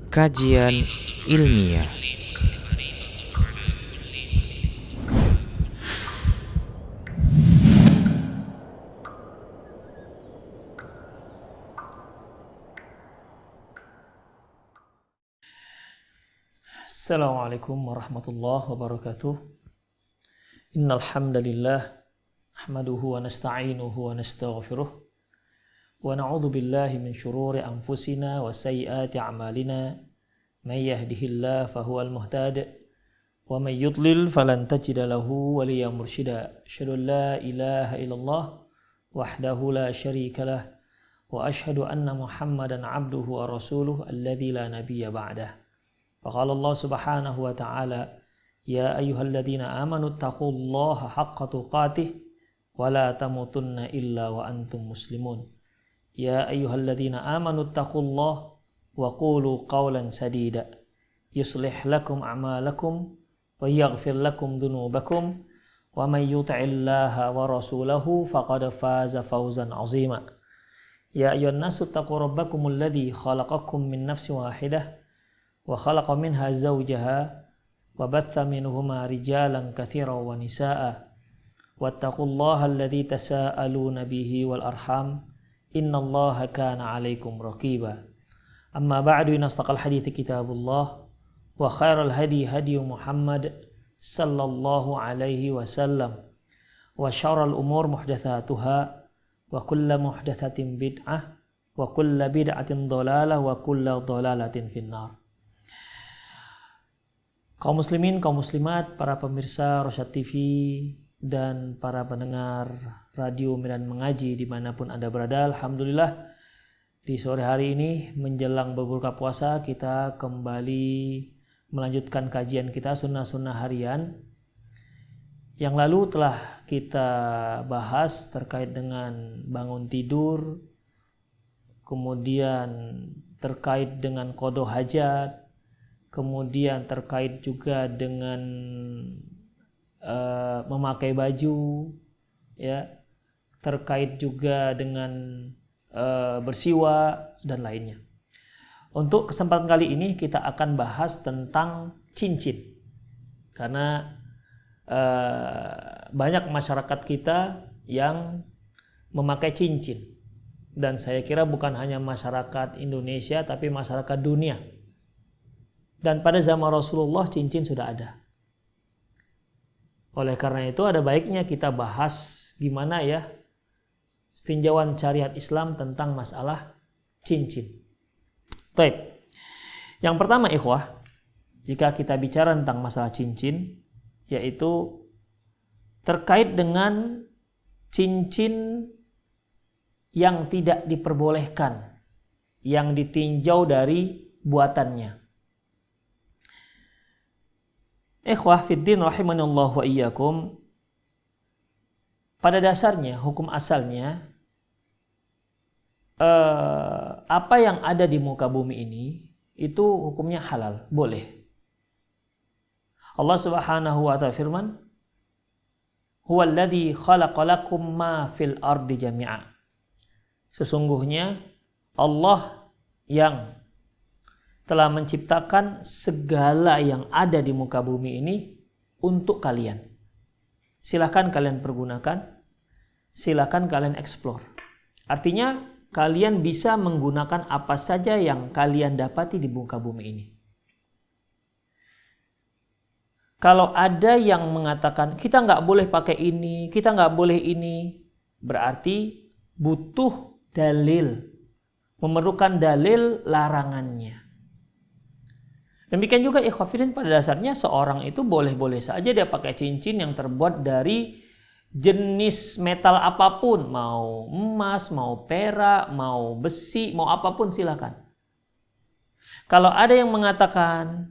Kajian ilmiah. Assalamualaikum warahmatullahi wabarakatuh. Innal hamdalillah nahmaduhu wa nasta'inuhu wa nastaghfiruh wa na'udzu billahi min syururi anfusina wa sayyiati a'malina may yahdihillahu fahuwal muhtadi wa may yudlil falan tajida lahu waliyyan mursyida. Asyhadu an la ilaha illallah wahdahu la syarika lah wa asyhadu anna Muhammadan 'abduhu wa rasuluhu alladzi la nabiyya ba'dah. Faqala Allah subhanahu wa ta'ala, ya ayyuhalladzina amanu taqullaha haqqa tuqatih wa la tamutunna illa wa antum muslimun. Ya ayyuhalladzina amanu taqullaha wa qulu qawlan sadida yuslih lakum a'malakum wa yaghfir lakum dhunubakum wa may yuti'illaha wa rasulahu faqad faza fawzan 'azima. Ya ayyuhan nasu taqu rabbakumul ladzi khalaqakum min nafsin wahidah wa khalaqa minha zawjaha wa batha minhuma rijalan katsiran wa nisaa wattaqullaha alladzi tasaaluna bihi wal arham innallaha kana 'alaikum raqiba. Amma ba'du, inastaqal hadithi kitabullah wa khairal hadi hadi Muhammad sallallahu alaihi wasallam wa syarrul umur muhdatsatuha wa kullu muhdatsatin bid'ah wa kullu bid'atin dhalalah wa kullu dhalalatin finnar. Kaum muslimin, kaum muslimat, para pemirsa Rosyad TV dan para pendengar radio Medan Mengaji dimanapun Anda berada, alhamdulillah di sore hari ini menjelang berbuka puasa kita kembali melanjutkan kajian kita sunnah-sunnah harian. Yang lalu telah kita bahas terkait dengan bangun tidur, kemudian terkait dengan qada hajat, kemudian terkait juga dengan memakai baju, ya, terkait juga dengan bersiwak dan lainnya. Untuk kesempatan kali ini kita akan bahas tentang cincin, karena banyak masyarakat kita yang memakai cincin, dan saya kira bukan hanya masyarakat Indonesia tapi masyarakat dunia. Dan pada zaman Rasulullah cincin sudah ada. Oleh karena itu ada baiknya kita bahas gimana ya tinjauan syariat Islam tentang masalah cincin. Baik. Yang pertama ikhwah, jika kita bicara tentang masalah cincin, yaitu terkait dengan cincin yang tidak diperbolehkan, yang ditinjau dari buatannya. Ikhwah fiddin rahimanallahu wa iyyakum, pada dasarnya hukum asalnya apa yang ada di muka bumi ini itu hukumnya halal, boleh. Allah Subhanahu wa ta'ala firman, huwallazi khalaqalakum ma fil ardi jami'a. Sesungguhnya Allah yang telah menciptakan segala yang ada di muka bumi ini untuk kalian. Silakan kalian pergunakan, silakan kalian eksplor. Artinya kalian bisa menggunakan apa saja yang kalian dapati di muka bumi ini. Kalau ada yang mengatakan kita nggak boleh pakai ini, kita nggak boleh ini, berarti butuh dalil, memerlukan dalil larangannya. Demikian juga ikhwafidin, pada dasarnya seorang itu boleh-boleh saja dia pakai cincin yang terbuat dari jenis metal apapun, mau emas, mau perak, mau besi, mau apapun silakan. Kalau ada yang mengatakan,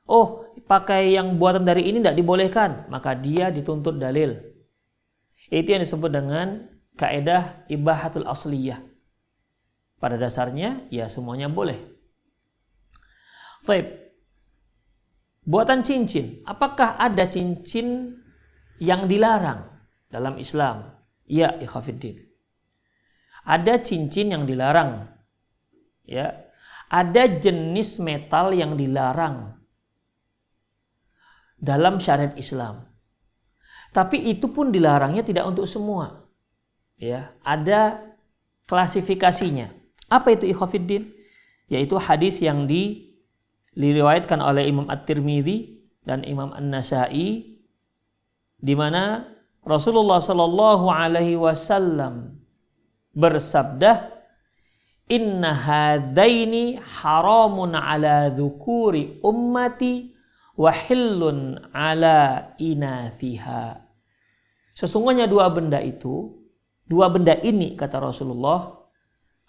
oh pakai yang buatan dari ini tidak dibolehkan, maka dia dituntut dalil. Itu yang disebut dengan kaidah ibahatul asliyah. Pada dasarnya ya semuanya boleh. Baik. Buatan cincin, apakah ada cincin yang dilarang dalam Islam? Ya, ikhwatiddin. ada cincin yang dilarang. Ya. Ada jenis metal yang dilarang dalam syariat Islam. Tapi itu pun dilarangnya tidak untuk semua. Ya, ada klasifikasinya. Apa itu ikhwafiddin? Yaitu hadis yang diriwayatkan oleh Imam At-Tirmidzi dan Imam An-Nasa'i, di mana Rasulullah Shallallahu Alaihi Wasallam bersabda, Inna hadaini haramun ala dzukuri ummati wa hillun ala inathiha. Sesungguhnya dua benda ini kata Rasulullah,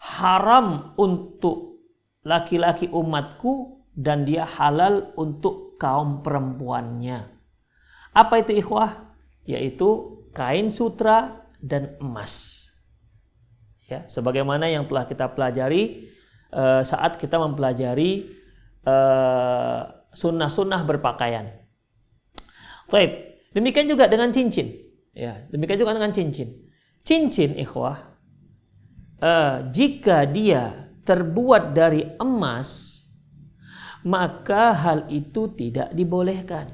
haram untuk laki-laki umatku dan dia halal untuk kaum perempuannya. Apa itu ikhwah? Yaitu kain sutra dan emas. Ya, sebagaimana yang telah kita pelajari saat kita mempelajari sunnah-sunnah berpakaian. Baik, demikian juga dengan cincin. Ya, demikian juga dengan cincin. Cincin, ikhwah, jika dia terbuat dari emas, maka hal itu tidak dibolehkan.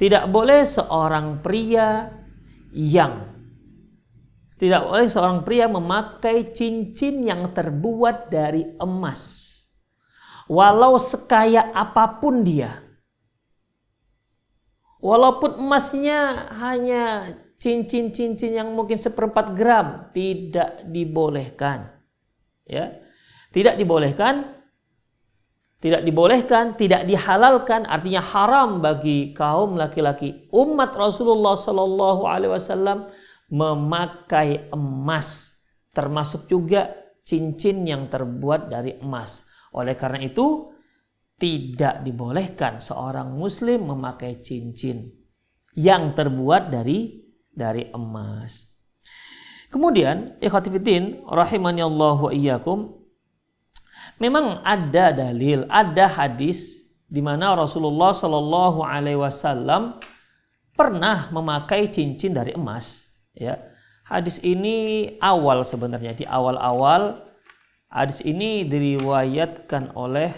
Tidak boleh seorang pria memakai cincin yang terbuat dari emas. Walau sekaya apapun dia. Walaupun emasnya hanya cincin-cincin yang mungkin 1/4 gram, tidak dibolehkan. Ya. Tidak dibolehkan, tidak dihalalkan, artinya haram bagi kaum laki-laki umat Rasulullah Sallallahu Alaihi Wasallam memakai emas, termasuk juga cincin yang terbuat dari emas. Oleh karena itu, tidak dibolehkan seorang muslim memakai cincin yang terbuat dari emas. Kemudian, ikhwati fiddin rahimani Allah wa iyyakum, memang ada dalil, ada hadis di mana Rasulullah Shallallahu Alaihi Wasallam pernah memakai cincin dari emas. Ya, hadis ini sebenarnya di awal hadis ini diriwayatkan oleh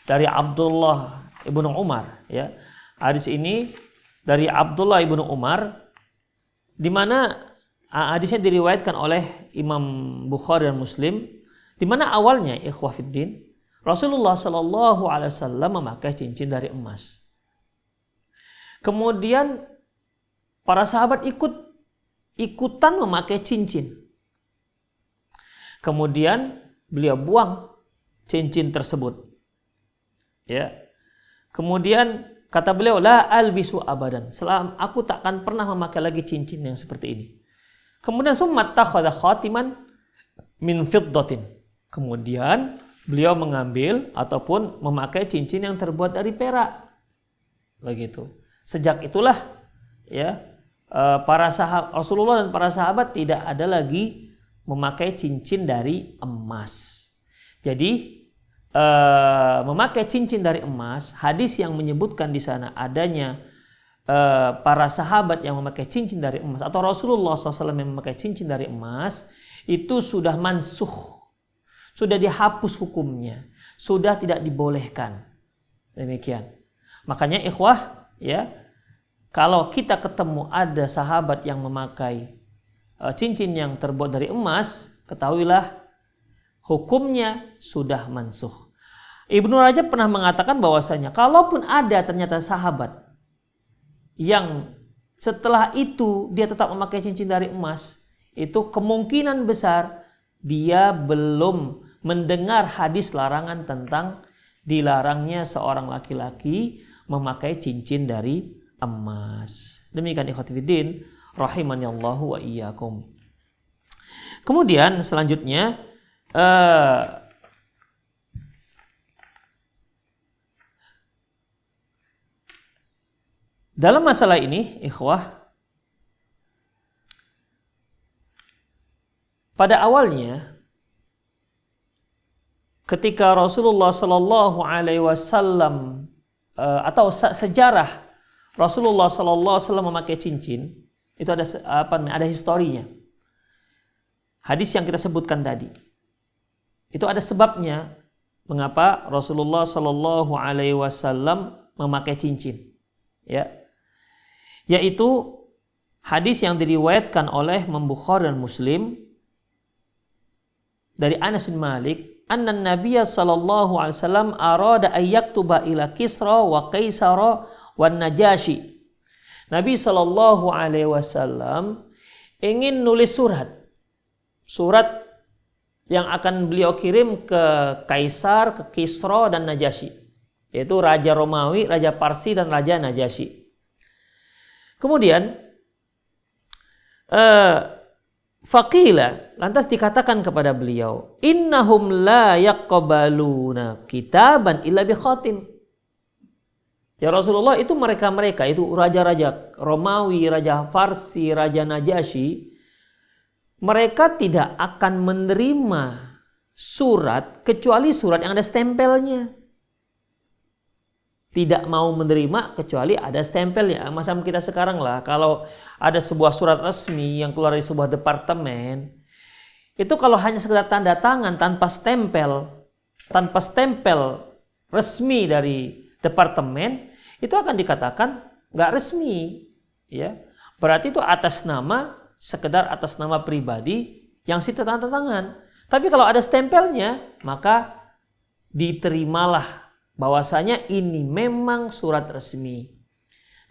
dari Abdullah ibnu Umar. Ya, hadis ini dari Abdullah ibnu Umar, di mana hadisnya diriwayatkan oleh Imam Bukhari dan Muslim, di mana awalnya ikhwah fiddin Rasulullah Shallallahu Alaihi Wasallam memakai cincin dari emas. Kemudian para sahabat ikutan memakai cincin. Kemudian beliau buang cincin tersebut. Ya. Kemudian kata beliau, la albisu abadan. Aku takkan pernah memakai lagi cincin yang seperti ini. Kemudian summa takhadha khatiman min fiddatin. Kemudian beliau mengambil ataupun memakai cincin yang terbuat dari perak. Begitu. Sejak itulah ya para sahabat Rasulullah dan para sahabat tidak ada lagi memakai cincin dari emas. Jadi memakai cincin dari emas, hadis yang menyebutkan di sana adanya para sahabat yang memakai cincin dari emas atau Rasulullah SAW yang memakai cincin dari emas, itu sudah mansuh, sudah dihapus hukumnya, sudah tidak dibolehkan. Demikian. Makanya ikhwah, ya, kalau kita ketemu ada sahabat yang memakai cincin yang terbuat dari emas, ketahuilah hukumnya sudah mansuh. Ibnu Rajab pernah mengatakan bahwasanya kalaupun ada ternyata sahabat yang setelah itu dia tetap memakai cincin dari emas, itu kemungkinan besar dia belum mendengar hadis larangan tentang dilarangnya seorang laki-laki memakai cincin dari emas. Demikian ikhwati fiddin rahimani Allah wa iyyakum. Kemudian selanjutnya dalam masalah ini, ikhwah, pada awalnya ketika Rasulullah Sallallahu Alaihi Wasallam atau sejarah Rasulullah Sallallahu Alaihi Wasallam memakai cincin, Itu ada historinya. Hadis yang kita sebutkan tadi. Itu ada sebabnya mengapa Rasulullah Shallallahu alaihi wasallam memakai cincin. Ya. Yaitu hadis yang diriwayatkan oleh Imam Bukhari dan Muslim dari Anas bin Malik, anna Nabiyya sallallahu alaihi wasallam arada ay yaktuba ila Kisra wa Kaisara wan Najashi. Nabi sallallahu alaihi wasallam ingin nulis surat yang akan beliau kirim ke Kaisar, ke Kisra dan Najasyi, yaitu Raja Romawi, Raja Parsi dan Raja Najasyi. Kemudian faqila, lantas dikatakan kepada beliau, innahum la yaqbaluna kitaban illa bi khatim. Ya Rasulullah, itu mereka itu raja-raja Romawi, Raja Farsi, Raja Najasyi, mereka tidak akan menerima surat kecuali surat yang ada stempelnya. Tidak mau menerima kecuali ada stempelnya. Macam kita sekarang lah, kalau ada sebuah surat resmi yang keluar dari sebuah departemen, itu kalau hanya sekedar tanda tangan tanpa stempel resmi dari departemen, itu akan dikatakan nggak resmi, ya. Berarti itu sekedar atas nama pribadi yang situ tanda tangan. Tapi kalau ada stempelnya, maka diterimalah bahwasanya ini memang surat resmi.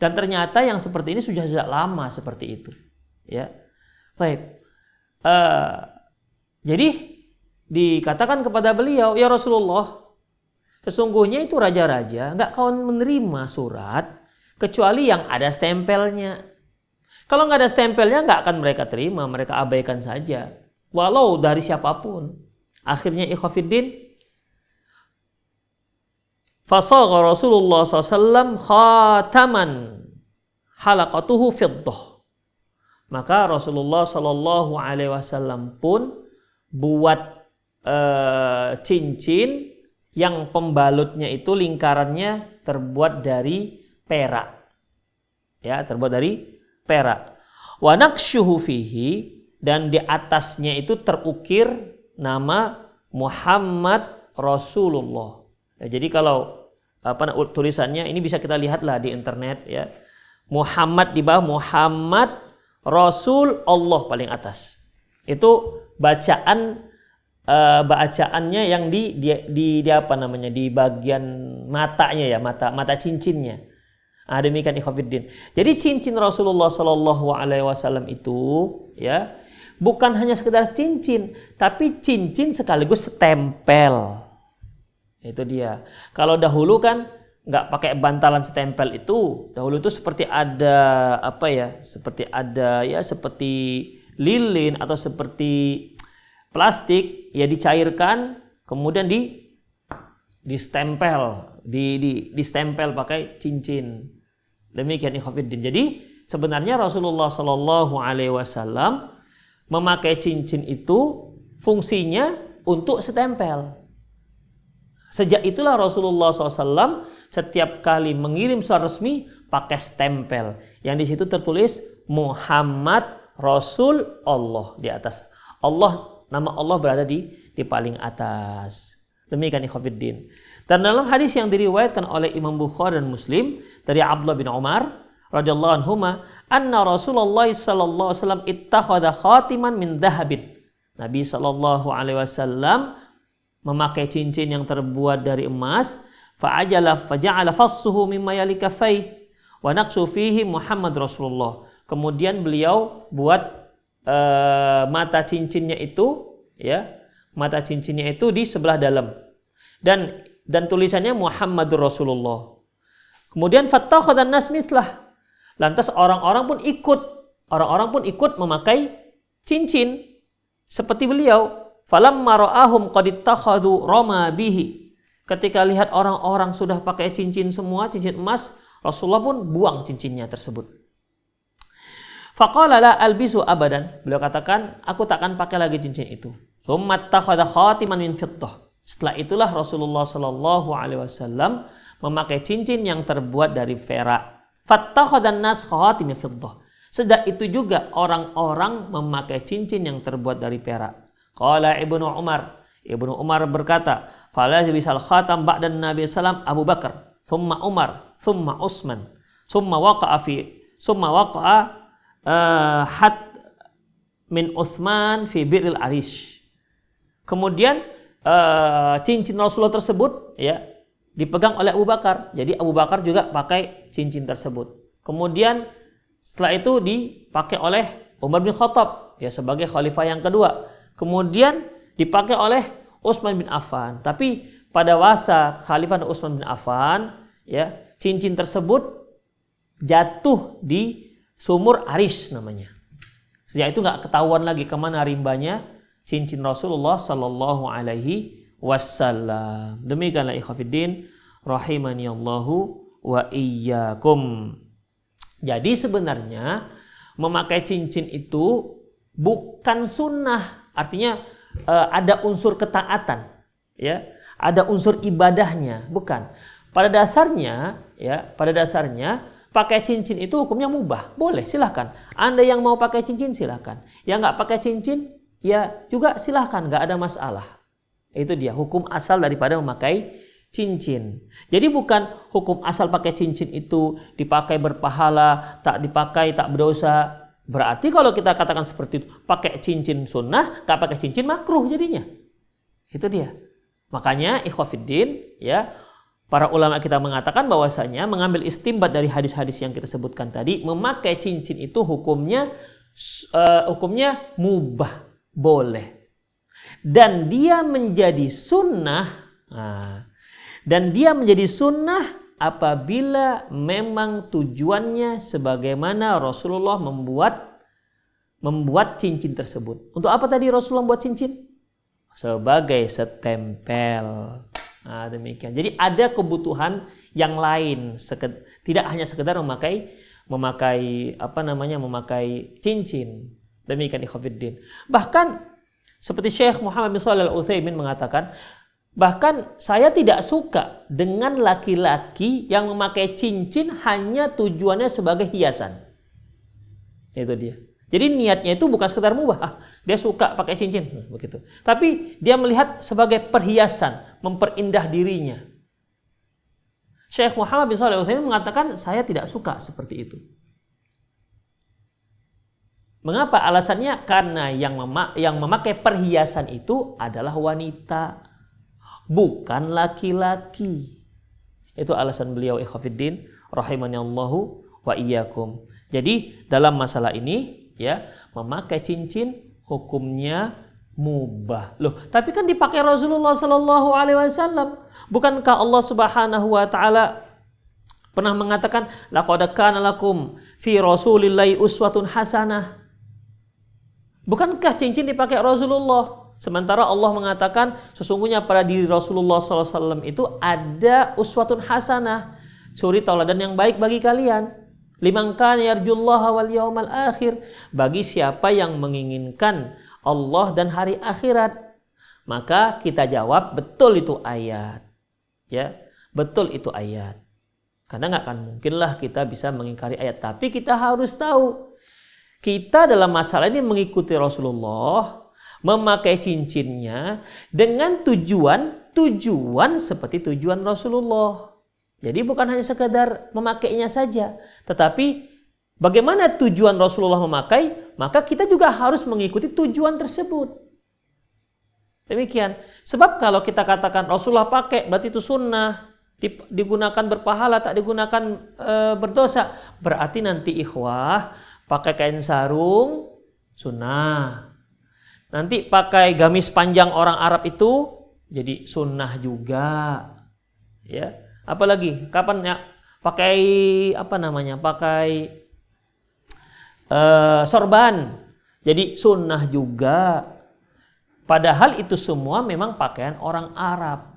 Dan ternyata yang seperti ini sudah sejak lama seperti itu, ya. Baik. Jadi dikatakan kepada beliau, ya Rasulullah, sesungguhnya itu raja-raja nggak akan menerima surat kecuali yang ada stempelnya. Kalau nggak ada stempelnya nggak akan mereka terima, mereka abaikan saja, walau dari siapapun. Akhirnya ikhwafiddin, fasagha Rasulullah SAW khataman halaqatuhu fiddah. Maka Rasulullah SAW pun buat cincin yang pembalutnya itu lingkarannya terbuat dari perak, ya, terbuat dari perak. Wa naqsyuhu fihi, dan di atasnya itu terukir nama Muhammad Rasulullah. Ya, jadi kalau tulisannya ini bisa kita lihatlah di internet, ya. Muhammad di bawah, Muhammad Rasul Allah paling atas. Itu bacaannya yang di apa namanya, di bagian matanya, ya, mata cincinnya. Demikian ikhwatiddin. Jadi cincin Rasulullah Shallallahu alaihi wasallam itu, ya, bukan hanya sekedar cincin, tapi cincin sekaligus stempel. Itu dia. Kalau dahulu kan nggak pakai bantalan stempel itu. Dahulu itu seperti ada seperti lilin atau seperti plastik, ya, dicairkan kemudian distempel pakai cincin. Demikian ikhwatiddin. Jadi sebenarnya Rasulullah Shallallahu alaihi wasallam memakai cincin itu fungsinya untuk stempel. Sejak itulah Rasulullah SAW setiap kali mengirim surat resmi pakai stempel yang di situ tertulis Muhammad Rasul Allah di atas. Allah, nama Allah berada di paling atas. Demikian ikhwatiddin. Dan dalam hadis yang diriwayatkan oleh Imam Bukhari dan Muslim dari Abdullah bin Umar radhiyallahu anhuma, anna Rasulullah sallallahu alaihi wasallam ittakhadha khatiman min dhahabin. Nabi sallallahu alaihi wasallam memakai cincin yang terbuat dari emas, faja'ala fassuhu mimma yali kaffai wa naqsu fihi Muhammad Rasulullah. Kemudian beliau buat mata cincinnya itu, ya, mata cincinnya itu di sebelah dalam. Dan tulisannya Muhammadur Rasulullah. Kemudian fattakhadhan nas mithlah. Lantas orang-orang pun ikut memakai cincin seperti beliau. Falamma ra'ahum qad ittakhadhu rama bihi. Ketika lihat orang-orang sudah pakai cincin semua, cincin emas, Rasulullah pun buang cincinnya tersebut. Faqala la albisu abadan. Beliau katakan, aku takkan pakai lagi cincin itu. Tsumma ittakhadha khatiman min fiddah. Setelah itulah Rasulullah sallallahu alaihi wasallam memakai cincin yang terbuat dari perak. Fattakhadhan nas khatim min fiddah. Sejak itu juga orang-orang memakai cincin yang terbuat dari perak. Qala Ibnu Umar berkata, "Fala bisal khatam ba'da Nabi sallam Abu Bakar, thumma Umar, thumma Utsman, thumma waqa'a hat min Utsman fi birril arish." Kemudian cincin Rasulullah tersebut ya dipegang oleh Abu Bakar. Jadi Abu Bakar juga pakai cincin tersebut. Kemudian setelah itu dipakai oleh Umar bin Khattab ya sebagai khalifah yang kedua. Kemudian dipakai oleh Utsman bin Affan. Tapi pada masa khalifah Utsman bin Affan ya cincin tersebut jatuh di sumur Arish namanya. Sejak itu nggak ketahuan lagi kemana rimbanya cincin Rasulullah Sallallahu Alaihi Wasallam. Demikianlah ikhwatiddin rahimani Allahu wa iyyakum. Jadi sebenarnya memakai cincin itu bukan sunnah, artinya ada unsur ketaatan, ya, ada unsur ibadahnya, bukan. Pada dasarnya pakai cincin itu hukumnya mubah, boleh silahkan. Anda yang mau pakai cincin silahkan, yang nggak pakai cincin ya juga silahkan, nggak ada masalah. Itu dia hukum asal daripada memakai cincin. Jadi bukan hukum asal pakai cincin itu dipakai berpahala, tak dipakai tak berdosa. Berarti kalau kita katakan seperti itu, pakai cincin sunnah, gak pakai cincin makruh jadinya. Itu dia. Makanya ikhwafiddin ya, para ulama kita mengatakan bahwasanya mengambil istimbat dari hadis-hadis yang kita sebutkan tadi, memakai cincin itu hukumnya mubah, boleh. Dan dia menjadi sunnah. Dan dia menjadi sunnah apabila memang tujuannya sebagaimana Rasulullah membuat cincin tersebut. Untuk apa tadi Rasulullah membuat cincin? Sebagai setempel. Nah, demikian. Jadi ada kebutuhan yang lain, tidak hanya sekedar memakai cincin. Demikian ikhwatiddin. Bahkan seperti Syekh Muhammad bin Shalih Al-Utsaimin mengatakan, bahkan saya tidak suka dengan laki-laki yang memakai cincin hanya tujuannya sebagai hiasan. Itu dia. Jadi niatnya itu bukan sekedar mubah. Dia suka pakai cincin, begitu. Tapi dia melihat sebagai perhiasan, memperindah dirinya. Syekh Muhammad bin Shalih Al-Utsaimin mengatakan, saya tidak suka seperti itu. Mengapa? Alasannya karena yang memakai perhiasan itu adalah wanita, bukan laki-laki. Itu alasan beliau ikhwatiddin rahimanallahu wa iyyakum. Jadi dalam masalah ini ya, memakai cincin hukumnya mubah. Loh, tapi kan dipakai Rasulullah sallallahu alaihi wasallam. Bukankah Allah Subhanahu wa taala pernah mengatakan laqad kana lakum fi Rasulillahi uswatun hasanah? Bukankah cincin dipakai Rasulullah? Sementara Allah mengatakan sesungguhnya pada diri Rasulullah SAW itu ada uswatun hasanah, suri tauladan yang baik bagi kalian. Liman kana yarjullaha wal yaumal akhir, bagi siapa yang menginginkan Allah dan hari akhirat. Maka kita jawab betul itu ayat. Ya, betul itu ayat. Karena nggak akan mungkinlah kita bisa mengingkari ayat. Tapi kita harus tahu, kita dalam masalah ini mengikuti Rasulullah, memakai cincinnya dengan tujuan seperti tujuan Rasulullah. Jadi bukan hanya sekedar memakainya saja, tetapi bagaimana tujuan Rasulullah memakai, maka kita juga harus mengikuti tujuan tersebut. Demikian. Sebab kalau kita katakan Rasulullah pakai berarti itu sunnah, digunakan berpahala, tak digunakan berdosa, berarti nanti ikhwah pakai kain sarung sunnah. Nanti pakai gamis panjang orang Arab itu jadi sunnah juga. Ya, apalagi kapan ya pakai pakai sorban jadi sunnah juga. Padahal itu semua memang pakaian orang Arab.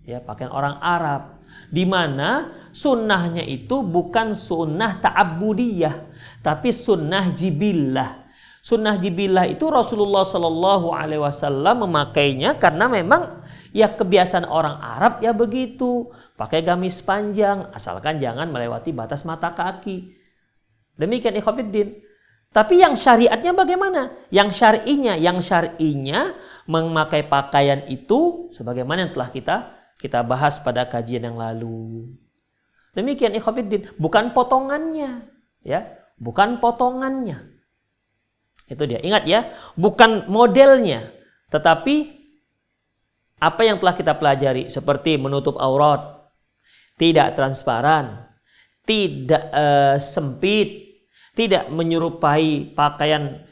Ya, pakaian orang Arab. Di mana sunnahnya itu bukan sunnah ta'abbudiyah, tapi sunnah jibillah. Sunnah jibillah itu Rasulullah Shallallahu Alaihi Wasallam memakainya karena memang ya kebiasaan orang Arab ya begitu, pakai gamis panjang asalkan jangan melewati batas mata kaki. Demikian ikhwatiddin. Tapi yang syariatnya bagaimana? Yang syar'inya memakai pakaian itu sebagaimana yang telah kita bahas pada kajian yang lalu. Demikian ikhwatiddin, bukan potongannya, ya, bukan potongannya. Itu dia. Ingat ya, bukan modelnya, tetapi apa yang telah kita pelajari seperti menutup aurat, tidak transparan, tidak sempit, tidak menyerupai pakaian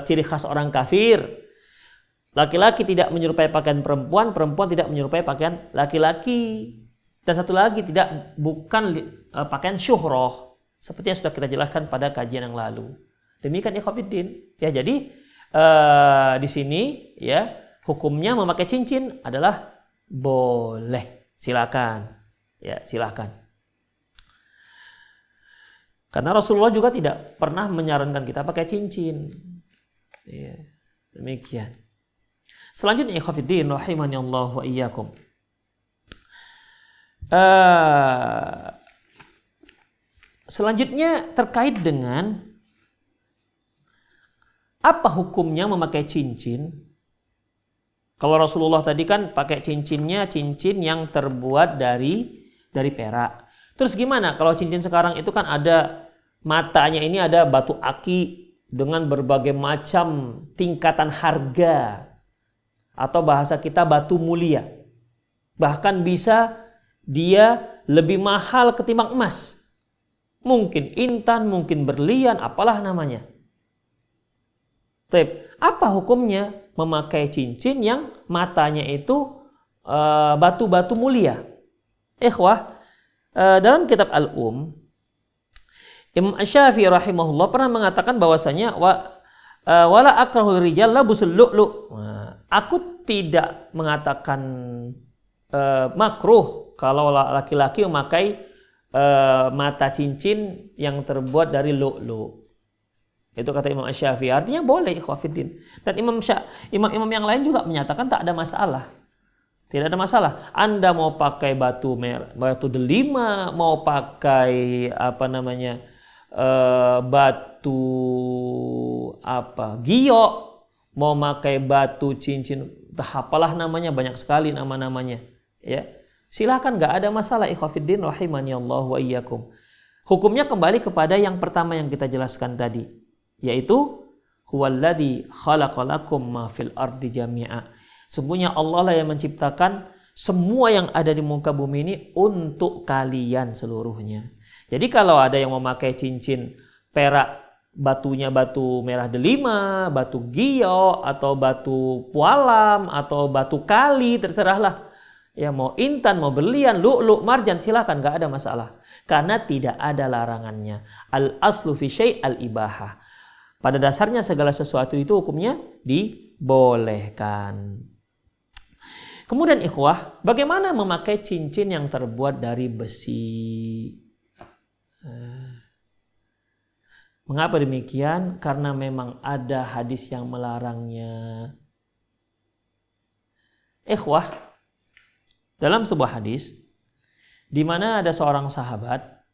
ciri khas orang kafir. Laki-laki tidak menyerupai pakaian perempuan, perempuan tidak menyerupai pakaian laki-laki. Dan satu lagi bukan pakaian syuhroh, seperti yang sudah kita jelaskan pada kajian yang lalu. Demikian ikhwatiddin. Ya, jadi di sini ya hukumnya memakai cincin adalah boleh. Silakan. Ya, silakan. Karena Rasulullah juga tidak pernah menyarankan kita pakai cincin. Ya, demikian. Selanjutnya ikhwatiddin rahimani Allah wa iyyakum. Selanjutnya terkait dengan apa hukumnya memakai cincin. Kalau Rasulullah tadi kan pakai cincinnya cincin yang terbuat dari perak. Terus gimana kalau cincin sekarang itu kan ada matanya, ini ada batu aki dengan berbagai macam tingkatan harga, atau bahasa kita batu mulia. Bahkan bisa dia lebih mahal ketimbang emas. Mungkin intan, mungkin berlian, apalah namanya. Apa hukumnya memakai cincin yang matanya itu batu-batu mulia? Ikhwah, dalam kitab Imam Asy-Syafi'i rahimahullah pernah mengatakan bahwasanya wala akrahul rijal labusul lu'lu'. Aku tidak mengatakan makruh kalau laki-laki memakai mata cincin yang terbuat dari lu'lu'. Itu kata Imam Asy-Syafi'i. Artinya boleh ikhwatiddin. Dan imam-imam yang lain juga menyatakan tak ada masalah. Tidak ada masalah. Anda mau pakai batu delima, mau pakai batu giok, mau pakai batu cincin, apalah namanya, banyak sekali nama-namanya. Ya, silakan, nggak ada masalah ikhwatiddin rahimani Allah wa iyyakum. Hukumnya kembali kepada yang pertama yang kita jelaskan tadi, yaitu huwallazi khalaqalakum ma fil ardi jami'a. Sesungguhnya Allah lah yang menciptakan semua yang ada di muka bumi ini untuk kalian seluruhnya. Jadi kalau ada yang memakai cincin perak, batunya batu merah delima, batu giok, atau batu pualam, atau batu kali, terserahlah. Ya, mau intan, mau berlian, lu'lu', marjan, silakan, gak ada masalah. Karena tidak ada larangannya. Al-aslu fi syai' al-ibahah. Pada dasarnya segala sesuatu itu hukumnya dibolehkan. Kemudian ikhwah, bagaimana memakai cincin yang terbuat dari besi? Mengapa demikian? Karena memang ada hadis yang melarangnya. Ikhwah, dalam sebuah hadis di mana ada seorang sahabat.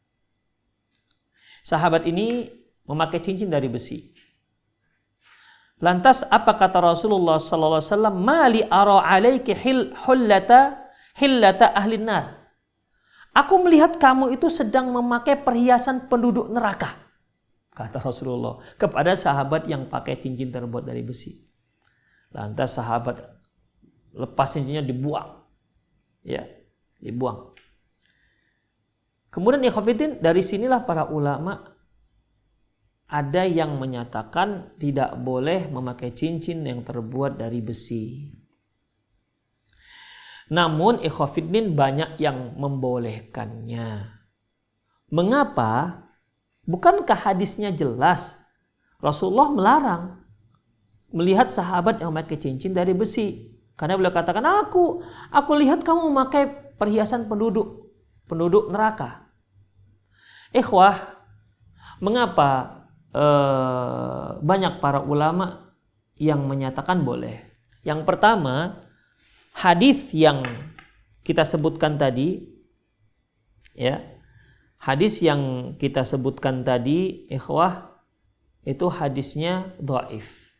Sahabat ini memakai cincin dari besi. Lantas apa kata Rasulullah sallallahu alaihi wasallam? Mali ara alaiki hillata ahlin nar. Aku melihat kamu itu sedang memakai perhiasan penduduk neraka, kata Rasulullah kepada sahabat yang pakai cincin terbuat dari besi. Lantas sahabat lepas cincinnya, dibuang. Ya, dibuang. Kemudian ikhwatiddin, dari sinilah para ulama ada yang menyatakan tidak boleh memakai cincin yang terbuat dari besi. Namun ikhwatiddin banyak yang membolehkannya. Mengapa? Bukankah hadisnya jelas? Rasulullah melarang melihat sahabat yang memakai cincin dari besi. Karena beliau katakan, aku lihat kamu memakai perhiasan penduduk neraka. Ikhwah, mengapa banyak para ulama yang menyatakan boleh? Yang pertama, hadis yang kita sebutkan tadi, ya, hadis yang kita sebutkan tadi, ikhwah, itu hadisnya dhaif.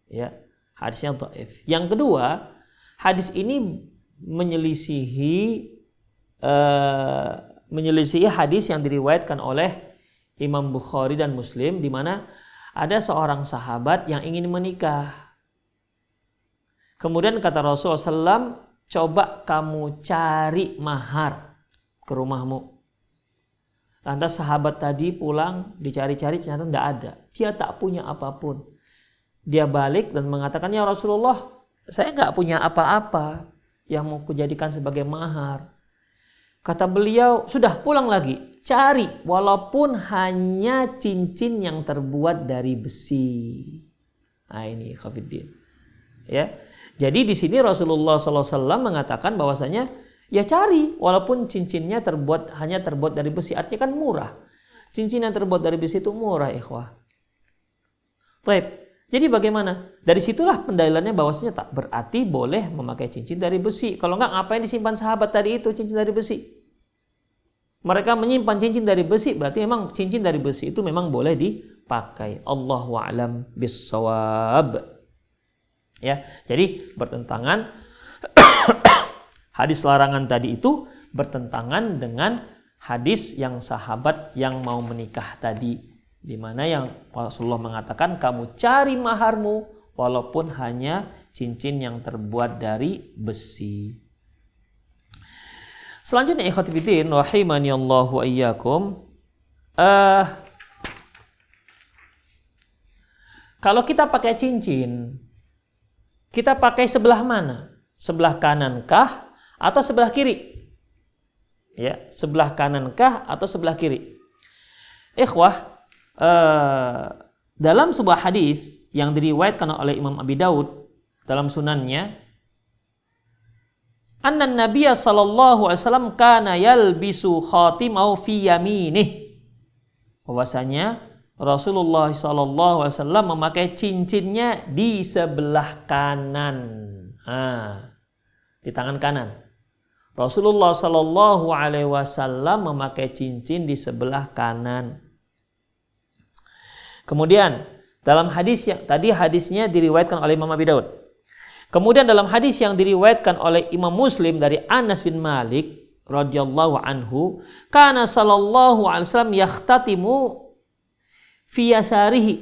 Ya, hadisnya dhaif. Yang kedua, hadis ini menyelisihi hadis yang diriwayatkan oleh Imam Bukhari dan Muslim, di mana ada seorang sahabat yang ingin menikah. Kemudian kata Rasulullah SAW, coba kamu cari mahar ke rumahmu. Lantas sahabat tadi pulang, dicari-cari, ternyata tidak ada. Dia tak punya apapun. Dia balik dan mengatakan, ya Rasulullah, saya nggak punya apa-apa yang mau kujadikan sebagai mahar. Kata beliau, sudah pulang lagi, cari walaupun hanya cincin yang terbuat dari besi. Nah ini Khafiddin. Ya, jadi di sini Rasulullah SAW mengatakan bahwasanya ya cari walaupun cincinnya hanya terbuat dari besi, artinya kan murah. Cincin yang terbuat dari besi itu murah, ikhwah. Baik. Jadi bagaimana? Dari situlah pendalilannya bahwasanya tak berarti boleh memakai cincin dari besi. Kalau enggak, ngapain disimpan sahabat tadi itu cincin dari besi? Mereka menyimpan cincin dari besi, berarti memang cincin dari besi itu memang boleh dipakai. Allahu a'lam bissawab. Ya, jadi bertentangan hadis larangan tadi itu bertentangan dengan hadis yang sahabat yang mau menikah tadi, di mana yang Rasulullah mengatakan kamu cari maharmu walaupun hanya cincin yang terbuat dari besi. Selanjutnya ikhwati fiddin rahimani Allah wa iyyakum, kalau kita pakai cincin, kita pakai sebelah mana? Sebelah kanankah atau sebelah kiri? Ya, sebelah kanankah atau sebelah kiri? Ikhwah, dalam sebuah hadis yang diriwayatkan oleh Imam Abi Daud dalam sunannya, anna Nabiya sallallahu alaihi wasallam kana yalbisu khatimau fi yaminih. Bahwasanya Rasulullah SAW memakai cincinnya di sebelah kanan, di tangan kanan. Rasulullah SAW memakai cincin di sebelah kanan. Kemudian dalam hadis yang tadi hadisnya diriwayatkan oleh Imam Abi Daud. Kemudian dalam hadis yang diriwayatkan oleh Imam Muslim dari Anas bin Malik radhiyallahu anhu, kana sallallahu alaihi wasallam yakhtatimu fi yasarihi.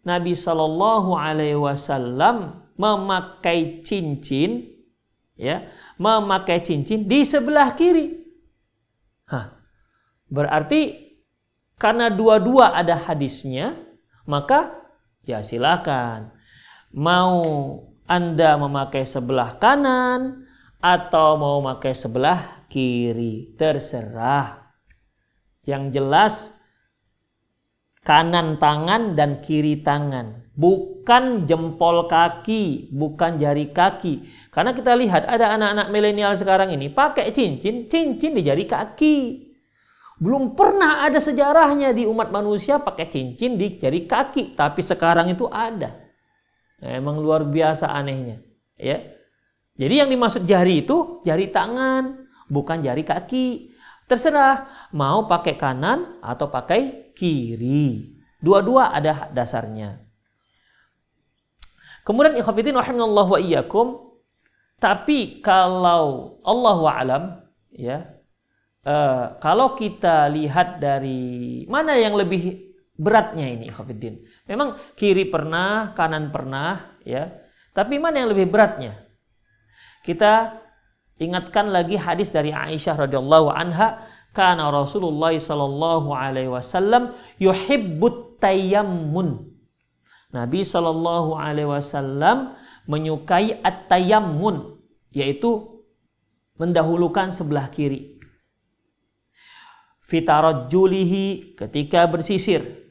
Nabi sallallahu alaihi wasallam memakai cincin, ya, memakai cincin di sebelah kiri. Berarti karena dua-dua ada hadisnya, maka ya silakan. Mau Anda memakai sebelah kanan atau mau memakai sebelah kiri, terserah. Yang jelas kanan tangan dan kiri tangan, bukan jempol kaki, bukan jari kaki. Karena kita lihat ada anak-anak milenial sekarang ini pakai cincin di jari kaki. Belum pernah ada sejarahnya di umat manusia pakai cincin di jari kaki, tapi sekarang itu ada. Emang luar biasa anehnya, ya. Jadi yang dimaksud jari itu jari tangan, bukan jari kaki. Terserah mau pakai kanan atau pakai kiri. Dua-dua ada dasarnya. Kemudian ikhwatiddin rahimanallahu wa iyyakum, tapi kalau Allahu a'lam, ya, kalau kita lihat dari mana yang lebih beratnya ini ikhwatiddin. Memang kiri pernah, kanan pernah, ya. Tapi mana yang lebih beratnya? Kita ingatkan lagi hadis dari Aisyah radhiyallahu anha, kana Rasulullah sallallahu alaihi wasallam yuhibbut tayammun. Nabi sallallahu alaihi wasallam menyukai at-tayammun, yaitu mendahulukan sebelah kiri. Fitarajjulihi, ketika bersisir.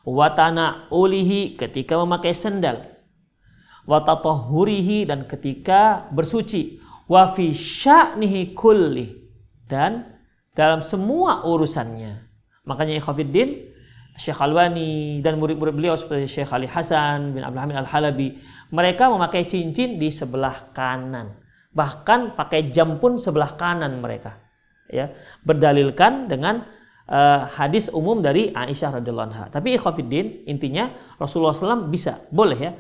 Wa tana'ulihi, ketika memakai sendal. Wa tatahhurihi, dan ketika bersuci. Wa fi sya'nihi kulli, dan dalam semua urusannya. Makanya ikhwatiddin, Syekh Albani dan murid-murid beliau seperti Syekh Ali Hasan bin Abdul Hamid Al-Halabi, mereka memakai cincin di sebelah kanan. Bahkan pakai jam pun sebelah kanan mereka. Ya, berdalilkan dengan hadis umum dari Aisyah radhiyallahu anha. Tapi ikhwatiddin, intinya Rasulullah SAW boleh ya,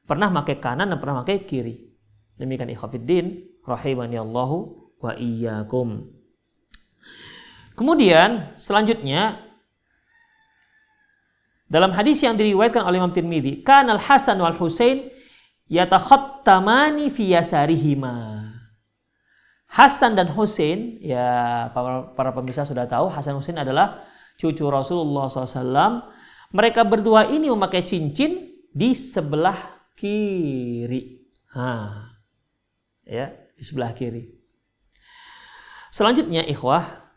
pernah pakai kanan dan pernah pakai kiri. Demikian ikhwatiddin, rahimani Allahu wa iyyakum. Kemudian selanjutnya dalam hadis yang diriwayatkan oleh Imam Tirmidzi, kanal Hasan wal Husain yatakhattamani fi yasarihima. Hasan dan Husain, ya para pemirsa sudah tahu, Hasan Husain adalah cucu Rasulullah SAW. Mereka berdua ini memakai cincin di sebelah kiri. Ya, di sebelah kiri. Selanjutnya ikhwah,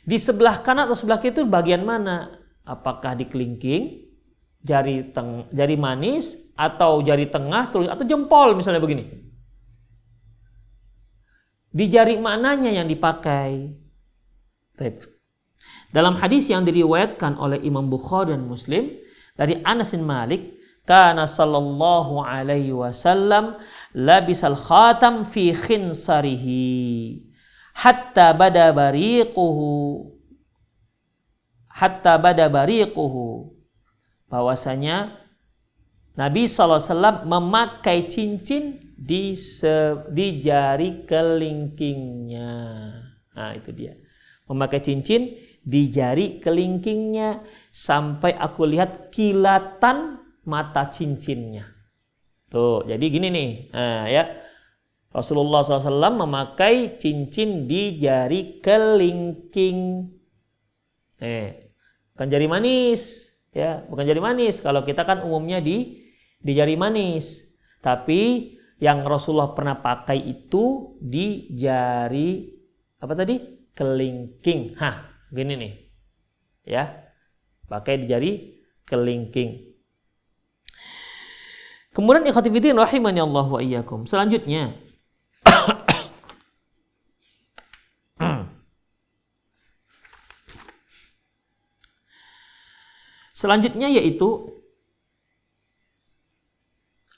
di sebelah kanan atau sebelah kiri itu bagian mana? Apakah di kelingking, jari manis, atau jari tengah, atau jempol misalnya begini? Di jari mananya yang dipakai? Dalam hadis yang diriwayatkan oleh Imam Bukhari dan Muslim dari Anas bin Malik, kana sallallahu alaihi wasallam labisal khatam fi khinsarihi hatta bada bariquhu, bahwasanya Nabi SAW memakai cincin di jari kelingkingnya. Nah, itu dia. Memakai cincin di jari kelingkingnya sampai aku lihat kilatan mata cincinnya. Tuh, jadi gini nih. Ya. Rasulullah SAW memakai cincin di jari kelingking. Bukan jari manis, ya, bukan jari manis. Kalau kita kan umumnya di jari manis. Tapi yang Rasulullah pernah pakai itu di jari apa tadi? Kelingking. Gini nih. Ya. Pakai di jari kelingking. Kemudian ikhwati fillah rahimani Allah wa iyyakum. Selanjutnya yaitu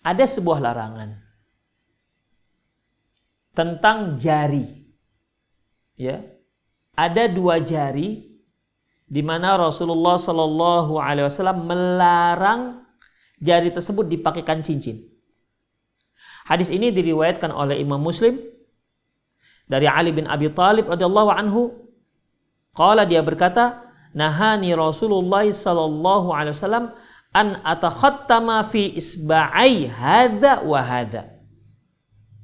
ada sebuah larangan tentang jari. Ya. Ada 2 jari di mana Rasulullah Shallallahu alaihi wasallam melarang jari tersebut dipakaikan cincin. Hadis ini diriwayatkan oleh Imam Muslim dari Ali bin Abi Thalib radhiyallahu anhu. Qala, dia berkata, nahani Rasulullah sallallahu alaihi wasallam an atakhattama fi isba'i hadza wa hadza.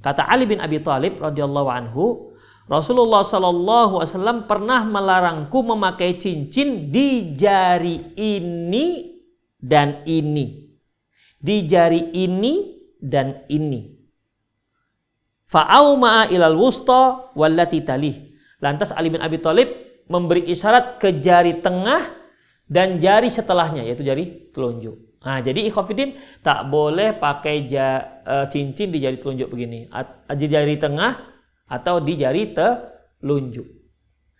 Kata Ali bin Abi Thalib radhiyallahu anhu, Rasulullah sallallahu alaihi wasallam pernah melarangku memakai cincin di jari ini dan ini. Di jari ini dan ini. Fa'auma'a ilal wusta wallati talih. Lantas Ali bin Abi Thalib memberi isyarat ke jari tengah dan jari setelahnya, yaitu jari telunjuk. Nah, jadi ikhwatiddin, tak boleh pakai cincin di jari telunjuk begini, di jari tengah atau di jari telunjuk.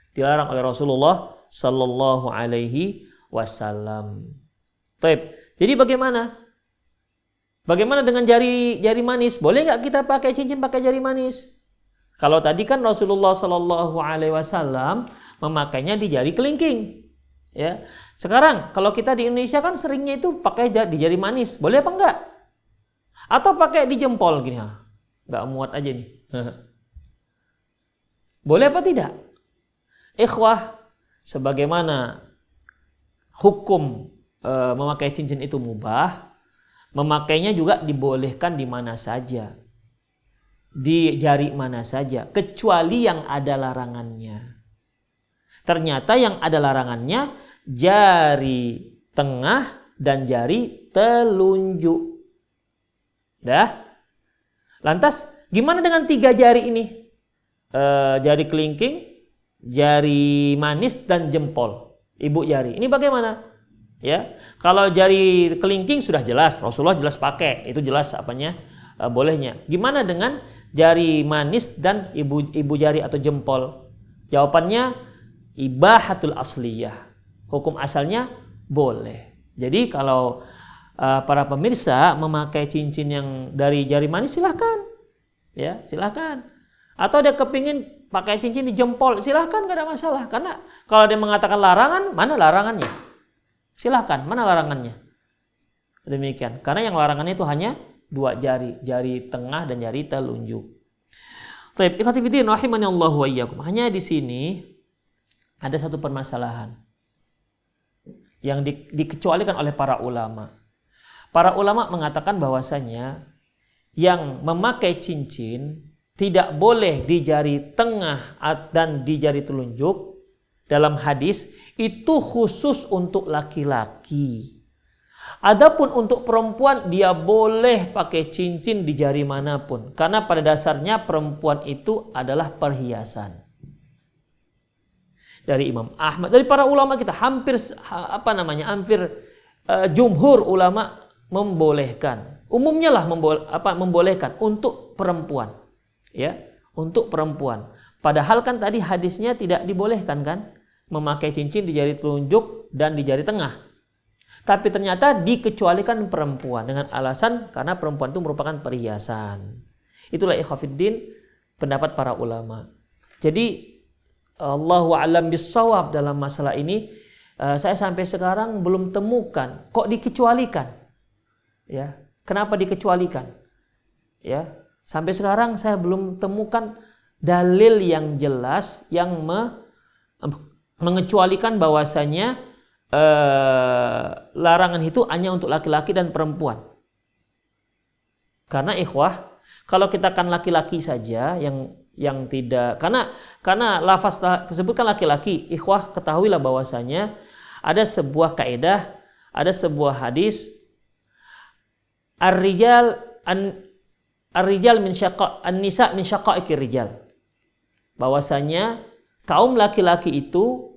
Dilarang oleh Rasulullah sallallahu alaihi wasallam. Jadi bagaimana? Bagaimana dengan jari manis? Boleh nggak kita pakai cincin pakai jari manis? Kalau tadi kan Rasulullah sallallahu alaihi wasallam memakainya di jari kelingking. Ya. Sekarang kalau kita di Indonesia kan seringnya itu pakai di jari manis. Boleh apa enggak? Atau pakai di jempol gini? Nggak muat aja nih. Boleh apa tidak? Ikhwah, sebagaimana hukum memakai cincin itu mubah, memakainya juga dibolehkan di mana saja, di jari mana saja, kecuali yang ada larangannya. Ternyata yang ada larangannya jari tengah dan jari telunjuk. Lantas gimana dengan 3 jari ini? Jari kelingking, jari manis, dan jempol, ibu jari. Ini bagaimana? Ya, kalau jari kelingking sudah jelas, Rasulullah jelas pakai, itu jelas bolehnya. Gimana dengan jari manis dan ibu jari atau jempol? Jawabannya ibahatul asliyah. Hukum asalnya boleh. Jadi kalau para pemirsa memakai cincin yang dari jari manis, silahkan. Ya, silahkan. Atau dia kepingin pakai cincin di jempol, silahkan, nggak ada masalah. Karena kalau dia mengatakan larangan, mana larangannya? Silahkan, mana larangannya? Demikian. Karena yang larangannya itu hanya 2 jari, jari tengah dan jari telunjuk. Baik, ikhwati fillah rahimani Allah wa iyyakum. Hanya di sini ada satu permasalahan yang dikecualikan oleh para ulama. Para ulama mengatakan bahwasanya yang memakai cincin tidak boleh di jari tengah dan di jari telunjuk dalam hadis itu khusus untuk laki-laki. Adapun untuk perempuan dia boleh pakai cincin di jari manapun karena pada dasarnya perempuan itu adalah perhiasan. Dari Imam Ahmad, dari para ulama kita hampir jumhur ulama membolehkan. Umumnya lah membolehkan untuk perempuan. Ya, untuk perempuan. Padahal kan tadi hadisnya tidak dibolehkan kan memakai cincin di jari telunjuk dan di jari tengah. Tapi ternyata dikecualikan perempuan dengan alasan karena perempuan itu merupakan perhiasan. Itulah ikhwafiddin pendapat para ulama. Jadi Allahu a'lam bissawab dalam masalah ini saya sampai sekarang belum temukan kok dikecualikan. Ya, kenapa dikecualikan? Ya, sampai sekarang saya belum temukan dalil yang jelas yang mengecualikan bahwasanya larangan itu hanya untuk laki-laki dan perempuan. Karena ikhwah, kalau kita kan laki-laki saja yang tidak karena lafaz tersebut kan laki-laki, ikhwah ketahuilah bahwasanya ada sebuah kaidah, ada sebuah hadis ar-rijal min syaqa' an-nisa min syaqa'ikir rijal. Bahwasanya kaum laki-laki itu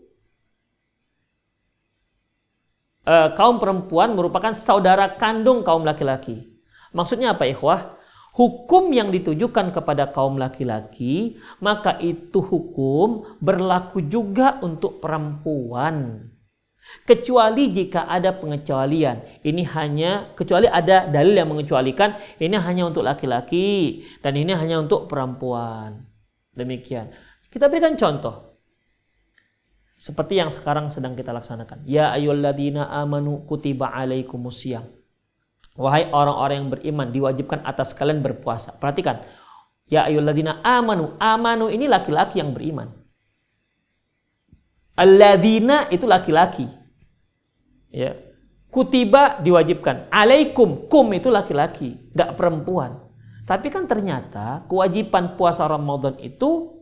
kaum perempuan merupakan saudara kandung kaum laki-laki. Maksudnya apa ikhwah? Hukum yang ditujukan kepada kaum laki-laki, maka itu hukum berlaku juga untuk perempuan. Kecuali jika ada pengecualian. Ini hanya, kecuali ada dalil yang mengecualikan, ini hanya untuk laki-laki dan ini hanya untuk perempuan. Demikian. Kita berikan contoh. Seperti yang sekarang sedang kita laksanakan. Ya ayyuhalladzina amanu kutiba alaikumusiyam. Wahai orang-orang yang beriman, diwajibkan atas kalian berpuasa. Perhatikan. Ya ayyuhalladzina amanu. Amanu ini laki-laki yang beriman. Alladzina itu laki-laki. Ya. Kutiba diwajibkan. Alaikum. Kum itu laki-laki. Gak perempuan. Tapi kan ternyata kewajiban puasa Ramadan itu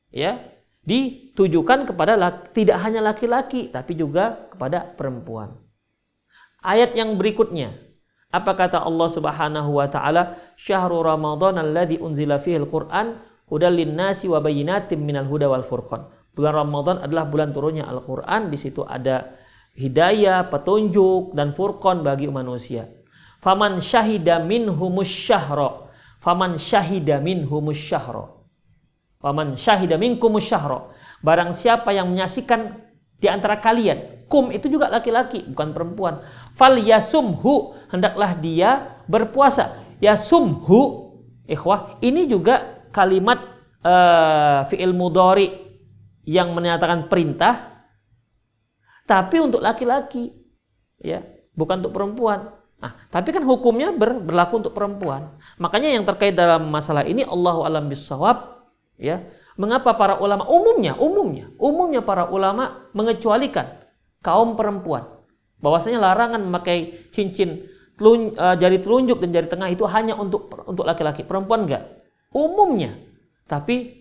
ya ditujukan kepada tidak hanya laki-laki tapi juga kepada perempuan. Ayat yang berikutnya, apa kata Allah Subhanahu wa taala? Syahrul Ramadan alladzi unzila fihil Qur'an hudal linnasi wa bayyinatin minal huda wal furqan. Bulan Ramadan adalah bulan turunnya Al-Qur'an, di situ ada hidayah, petunjuk dan furqan bagi manusia. Faman syahida minhumus syahra. Faman syahida minhumus syahra. Waman syahida minkumus syahra. Barang siapa yang menyaksikan di antara kalian, kum itu juga laki-laki bukan perempuan. Fal yasumhu, hendaklah dia berpuasa. Yasumhu, ikhwah, ini juga kalimat fi'il mudhari yang menyatakan perintah, tapi untuk laki-laki, ya, bukan untuk perempuan. Nah, tapi kan hukumnya berlaku untuk perempuan. Makanya yang terkait dalam masalah ini Allahu a'lam bissawab. Ya, mengapa para ulama umumnya para ulama mengecualikan kaum perempuan, bahwasanya larangan memakai cincin jari telunjuk dan jari tengah itu hanya untuk laki-laki, perempuan enggak umumnya. Tapi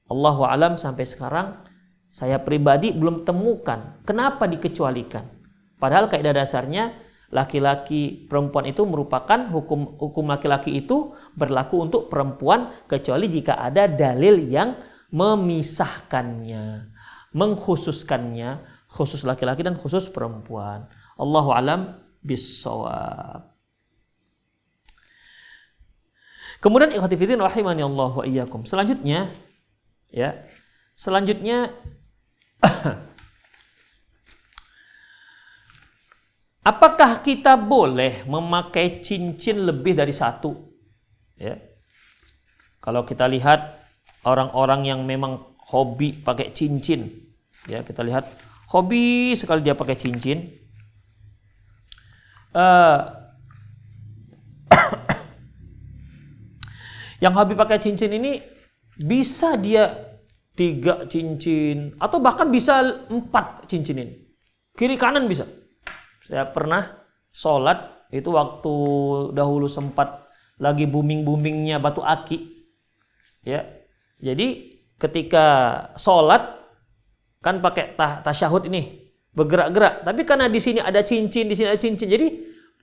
Allahu a'lam sampai sekarang saya pribadi belum temukan kenapa dikecualikan, padahal kaidah dasarnya laki-laki perempuan itu merupakan hukum laki-laki itu berlaku untuk perempuan kecuali jika ada dalil yang memisahkannya, mengkhususkannya, khusus laki-laki dan khusus perempuan. Allahu a'lam bissawab. Kemudian ikhwati fillah rahimani Allah wa iyyakum. Selanjutnya apakah kita boleh memakai cincin lebih dari satu? Ya. Kalau kita lihat orang-orang yang memang hobi pakai cincin. Ya, kita lihat hobi sekali dia pakai cincin. Yang hobi pakai cincin ini bisa dia 3 cincin atau bahkan bisa 4 cincin ini. Kiri kanan bisa. Saya pernah sholat itu waktu dahulu sempat lagi booming-boomingnya batu aki. Ya. Jadi ketika sholat kan pakai tasyahud ini bergerak-gerak. Tapi karena di sini ada cincin, di sini ada cincin. Jadi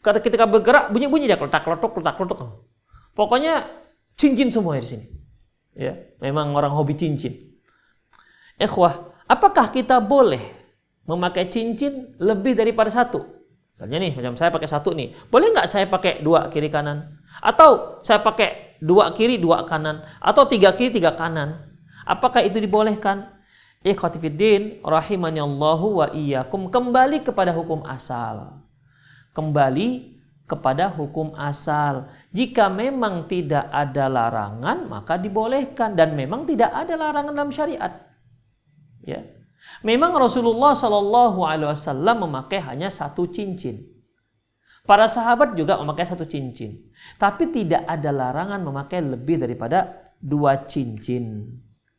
ketika bergerak bunyi-bunyi dia kletak-kletuk. Pokoknya cincin semua di sini. Ya, memang orang hobi cincin. Ikhwah, apakah kita boleh memakai cincin lebih daripada 1? Misalnya nih, macam saya pakai 1 nih. Boleh nggak saya pakai 2 kiri kanan? Atau saya pakai 2 kiri 2 kanan? Atau 3 kiri 3 kanan? Apakah itu dibolehkan? Ikhwati fiddin, rahimanallahu wa iyyakum. Kembali kepada hukum asal. Kembali kepada hukum asal. Jika memang tidak ada larangan, maka dibolehkan. Dan memang tidak ada larangan dalam syariat. Ya. Memang Rasulullah SAW memakai hanya 1 cincin. Para sahabat juga memakai 1 cincin. Tapi tidak ada larangan memakai lebih daripada 2 cincin.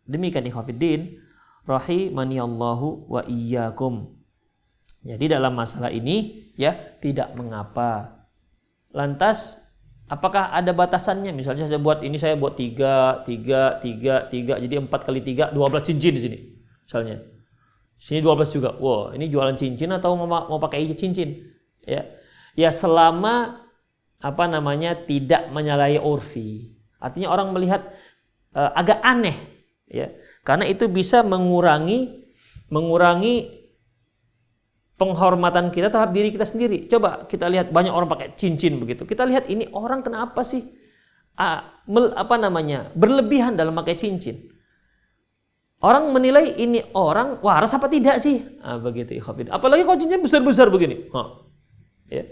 Demikian ikhwatiddin, rahimaniallahu wa iyyakum. Jadi dalam masalah ini ya tidak mengapa. Lantas apakah ada batasannya? Misalnya saya buat 3, jadi 4 kali 3 12 cincin di sini. Misalnya. Sini 12 juga. Wow, ini jualan cincin atau mau pakai cincin? Ya. Ya selama tidak menyalahi urfi. Artinya orang melihat agak aneh, ya. Karena itu bisa mengurangi penghormatan kita terhadap diri kita sendiri. Coba kita lihat banyak orang pakai cincin begitu. Kita lihat ini orang kenapa sih berlebihan dalam pakai cincin. Orang menilai ini orang waras apa tidak sih? Begitu ikhwatiddin. Apalagi kalau cincin besar-besar begini. Ya.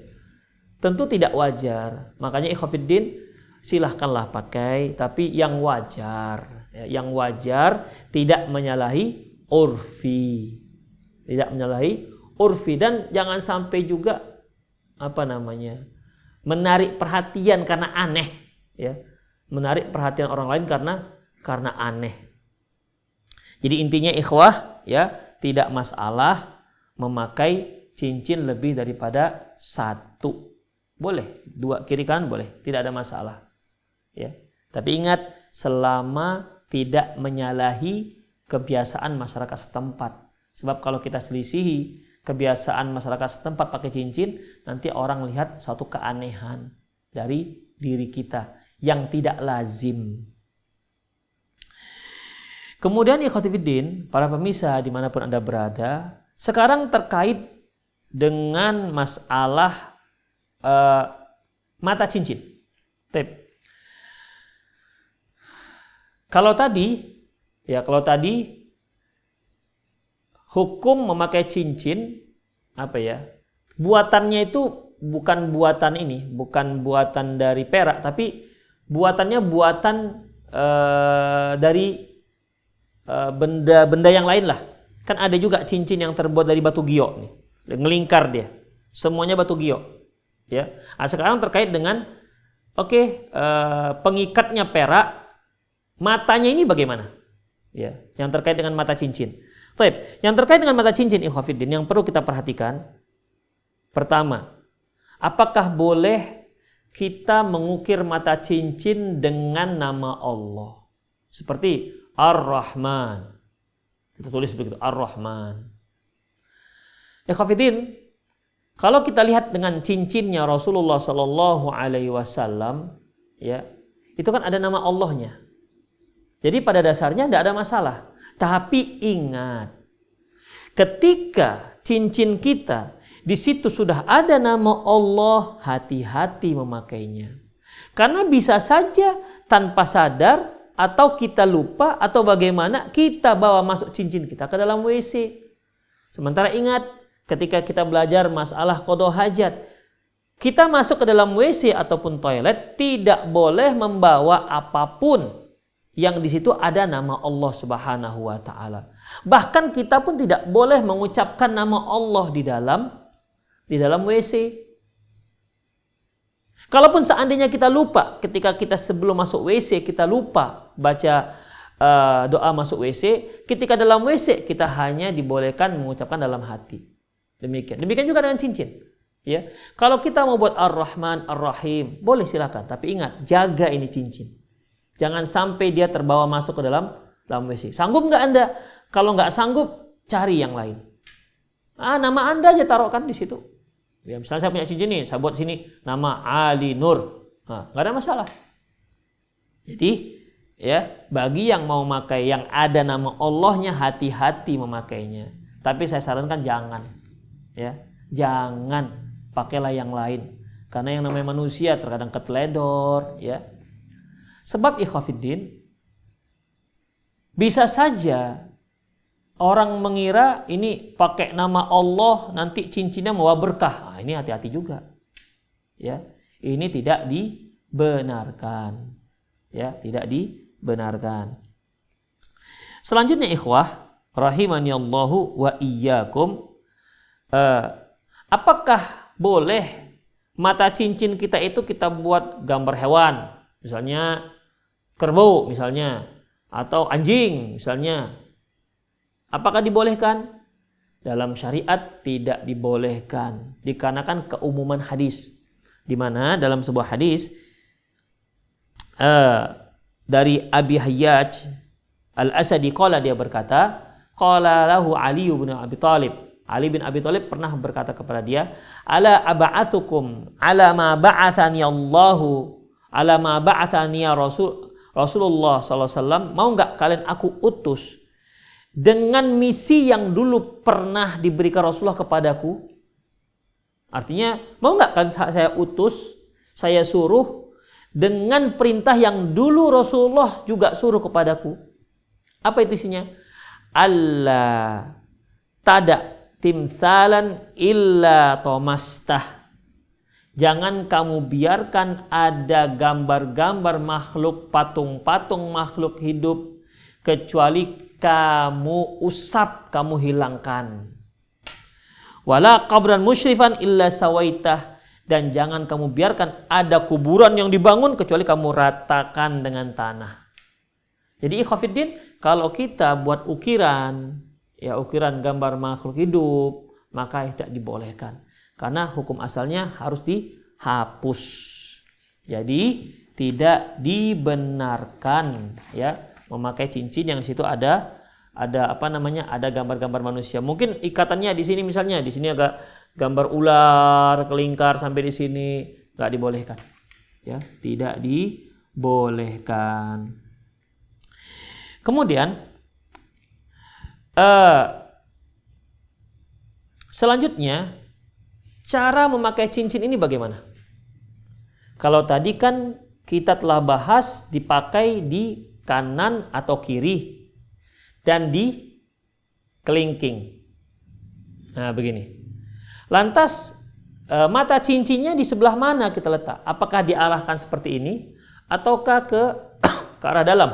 Tentu tidak wajar. Makanya ikhwatiddin silahkanlah pakai, tapi yang wajar. Ya, yang wajar tidak menyalahi urfi. Tidak menyalahi urfi. Dan jangan sampai juga menarik perhatian karena aneh. Ya. Menarik perhatian orang lain karena aneh. Jadi intinya ikhwah ya tidak masalah memakai cincin lebih daripada 1. Boleh 2 kiri kanan boleh, tidak ada masalah. Ya. Tapi ingat selama tidak menyalahi kebiasaan masyarakat setempat. Sebab kalau kita selisihi kebiasaan masyarakat setempat pakai cincin, nanti orang lihat satu keanehan dari diri kita yang tidak lazim. Kemudian ikhwatifiddin, para pemirsa dimanapun Anda berada, sekarang terkait dengan masalah mata cincin. Kalau tadi hukum memakai cincin buatannya itu bukan buatan dari perak, tapi buatannya buatan dari benda yang lain lah. Kan ada juga cincin yang terbuat dari batu giyok nih, ngelingkar dia, semuanya batu giyok. Ya, sekarang terkait dengan pengikatnya perak, matanya ini bagaimana? Ya, yang terkait dengan mata cincin. Yang terkait dengan mata cincin ikhwatiddin yang perlu kita perhatikan. Pertama, apakah boleh kita mengukir mata cincin dengan nama Allah? Seperti Ar-Rahman. Kita tulis begitu, Ar-Rahman. Ikhwatiddin, kalau kita lihat dengan cincinnya Rasulullah Sallallahu Alaihi Wasallam, ya, itu kan ada nama Allahnya. Jadi pada dasarnya tidak ada masalah. Tapi ingat, ketika cincin kita di situ sudah ada nama Allah, hati-hati memakainya. Karena bisa saja tanpa sadar atau kita lupa atau bagaimana kita bawa masuk cincin kita ke dalam WC. Sementara ingat, ketika kita belajar masalah qada hajat, kita masuk ke dalam WC ataupun toilet tidak boleh membawa apapun yang di situ ada nama Allah Subhanahu wa taala. Bahkan kita pun tidak boleh mengucapkan nama Allah di dalam WC. Kalaupun seandainya kita lupa ketika kita sebelum masuk WC kita lupa baca doa masuk WC, ketika dalam WC kita hanya dibolehkan mengucapkan dalam hati. Demikian juga dengan cincin. Ya, kalau kita mau buat Ar-Rahman Ar-Rahim, boleh silakan, tapi ingat jaga ini cincin. Jangan sampai dia terbawa masuk ke dalam WC. Sanggup nggak Anda? Kalau nggak sanggup, cari yang lain. Nama Anda aja taruhkan di situ. Ya, misalnya saya punya cincin nih, saya buat sini nama Ali Nur. Nggak ada masalah. Jadi, ya bagi yang mau pakai yang ada nama Allahnya, hati-hati memakainya. Tapi saya sarankan jangan. Ya, jangan pakailah yang lain. Karena yang namanya manusia terkadang keteledor, ya. Sebab ikhwafiddin, bisa saja orang mengira ini pakai nama Allah nanti cincinnya membawa berkah. Ini hati-hati juga. Ya, ini tidak dibenarkan. Ya, tidak dibenarkan. Selanjutnya ikhwah rahimani Allahu wa iyyakum, apakah boleh mata cincin kita itu kita buat gambar hewan, misalnya kerbau misalnya, atau anjing misalnya. Apakah dibolehkan? Dalam syariat tidak dibolehkan, dikarenakan keumuman hadis. Di mana dalam sebuah hadis dari Abi Hayyaj Al-Asadi qala, dia berkata, qala lahu Ali bin Abi Thalib. Ali bin Abi Thalib pernah berkata kepada dia, ala aba'athukum ala ma ba'athani Allahu ala ma ba'athani ya Rasulullah sallallahu alaihi wasallam, mau enggak kalian aku utus dengan misi yang dulu pernah diberikan Rasulullah kepadaku? Artinya, mau enggak kalian saya utus, saya suruh dengan perintah yang dulu Rasulullah juga suruh kepadaku? Apa itu isinya? Allah tada timsalan illa tomastah. Jangan kamu biarkan ada gambar-gambar makhluk, patung-patung makhluk hidup, kecuali kamu usap, kamu hilangkan. Wala qabran musyrifan illa sawaitah. Dan jangan kamu biarkan ada kuburan yang dibangun kecuali kamu ratakan dengan tanah. Jadi ikhwafiddin, kalau kita buat ukiran, ya ukiran gambar makhluk hidup, maka tidak dibolehkan. Karena hukum asalnya harus dihapus. Jadi tidak dibenarkan ya memakai cincin yang di situ ada ada gambar-gambar manusia. Mungkin ikatannya di sini misalnya, di sini agak gambar ular, kelingkar sampai di sini, nggak dibolehkan. Ya, tidak dibolehkan. Kemudian selanjutnya, cara memakai cincin ini bagaimana? Kalau tadi kan kita telah bahas dipakai di kanan atau kiri dan di kelingking. Nah, begini. Lantas mata cincinnya di sebelah mana kita letak? Apakah diarahkan seperti ini ataukah ke arah dalam?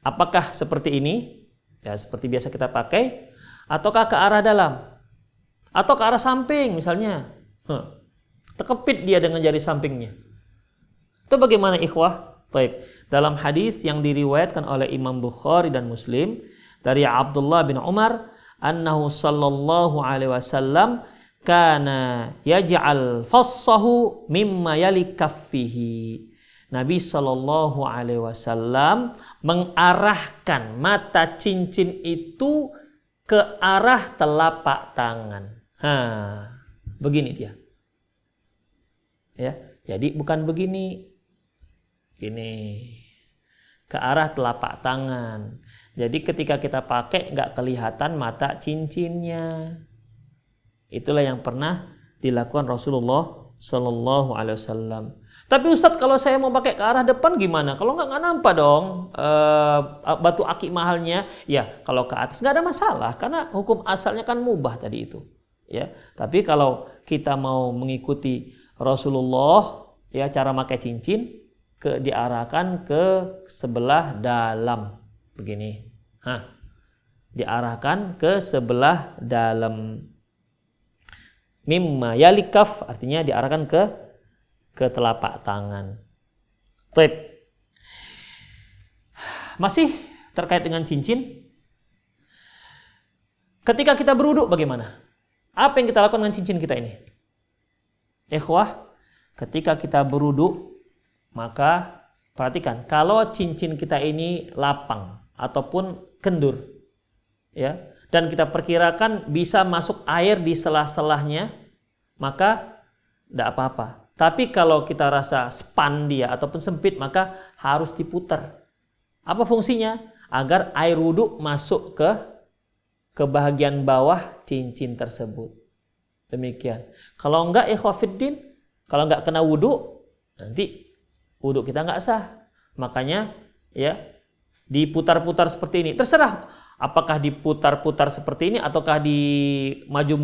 Apakah seperti ini? Ya, seperti biasa kita pakai, ataukah ke arah dalam? Atau ke arah samping misalnya? Terkepit dia dengan jari sampingnya. Itu bagaimana ikhwah? Baik. Dalam hadis yang diriwayatkan oleh Imam Bukhari dan Muslim dari Abdullah bin Umar, annahu sallallahu alaihi wasallam kana yaj'al fassahu mimma yali kaffihi. Nabi sallallahu alaihi wasallam mengarahkan mata cincin itu ke arah telapak tangan. Begini dia. Ya, jadi bukan begini. Gini. Ke arah telapak tangan. Jadi ketika kita pakai nggak kelihatan mata cincinnya. Itulah yang pernah dilakukan Rasulullah sallallahu alaihi wasallam. Tapi Ustadz, kalau saya mau pakai ke arah depan gimana? Kalau nggak nampak dong batu akik mahalnya. Ya, kalau ke atas nggak ada masalah karena hukum asalnya kan mubah tadi itu. Ya, tapi kalau kita mau mengikuti Rasulullah, ya cara pakai cincin diarahkan ke sebelah dalam begini. Diarahkan ke sebelah dalam. Mimma yalikaf artinya diarahkan ke telapak tangan. Baik. Masih terkait dengan cincin. Ketika kita berwudu bagaimana? Apa yang kita lakukan dengan cincin kita ini? Ikhwah, ketika kita berwudu, maka perhatikan, kalau cincin kita ini lapang ataupun kendur, ya, dan kita perkirakan bisa masuk air di selah-selahnya, maka tidak apa-apa. Tapi kalau kita rasa span dia ataupun sempit, maka harus diputar. Apa fungsinya? Agar air wudu masuk ke bagian bawah cincin tersebut. Demikian. Kalau enggak ikhwafiddin, kalau enggak kena wudu, nanti wudu kita enggak sah. Makanya ya diputar-putar seperti ini. Terserah apakah diputar-putar seperti ini ataukah di maju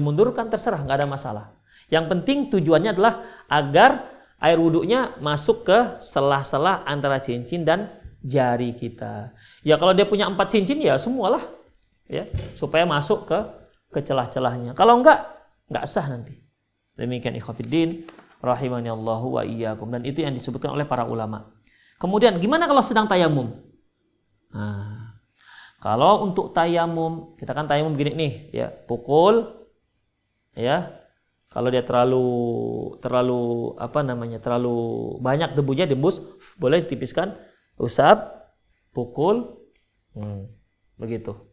mundur kan terserah, enggak ada masalah. Yang penting tujuannya adalah agar air wudunya masuk ke selah-selah antara cincin dan jari kita. Ya kalau dia punya 4 cincin ya semualah. Ya, supaya masuk ke celah-celahnya. Kalau enggak sah nanti. Demikian ikhwatiddin rahimani Allahu wa iyyakum, dan itu yang disebutkan oleh para ulama. Kemudian gimana kalau sedang tayamum? Kalau untuk tayamum, kita kan tayamum begini nih, ya, pukul, ya. Kalau dia terlalu banyak debunya dembus, boleh ditipiskan, usap, pukul, begitu.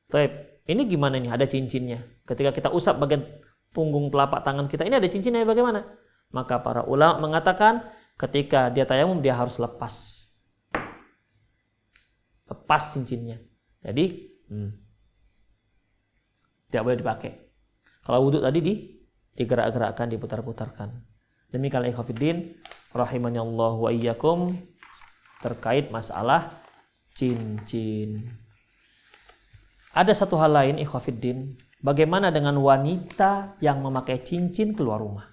Baik, ini gimana nih? Ada cincinnya. Ketika kita usap bagian punggung telapak tangan kita, ini ada cincinnya bagaimana? Maka para ulama mengatakan ketika dia tayamum dia harus lepas cincinnya. Jadi tidak boleh dipakai. Kalau wudhu tadi digerak-gerakkan, diputar-putarkan. Demikian ikhwatiddin rahimani Allah wa iyyakum terkait masalah cincin. Ada satu hal lain ikhwatiddin, bagaimana dengan wanita yang memakai cincin keluar rumah?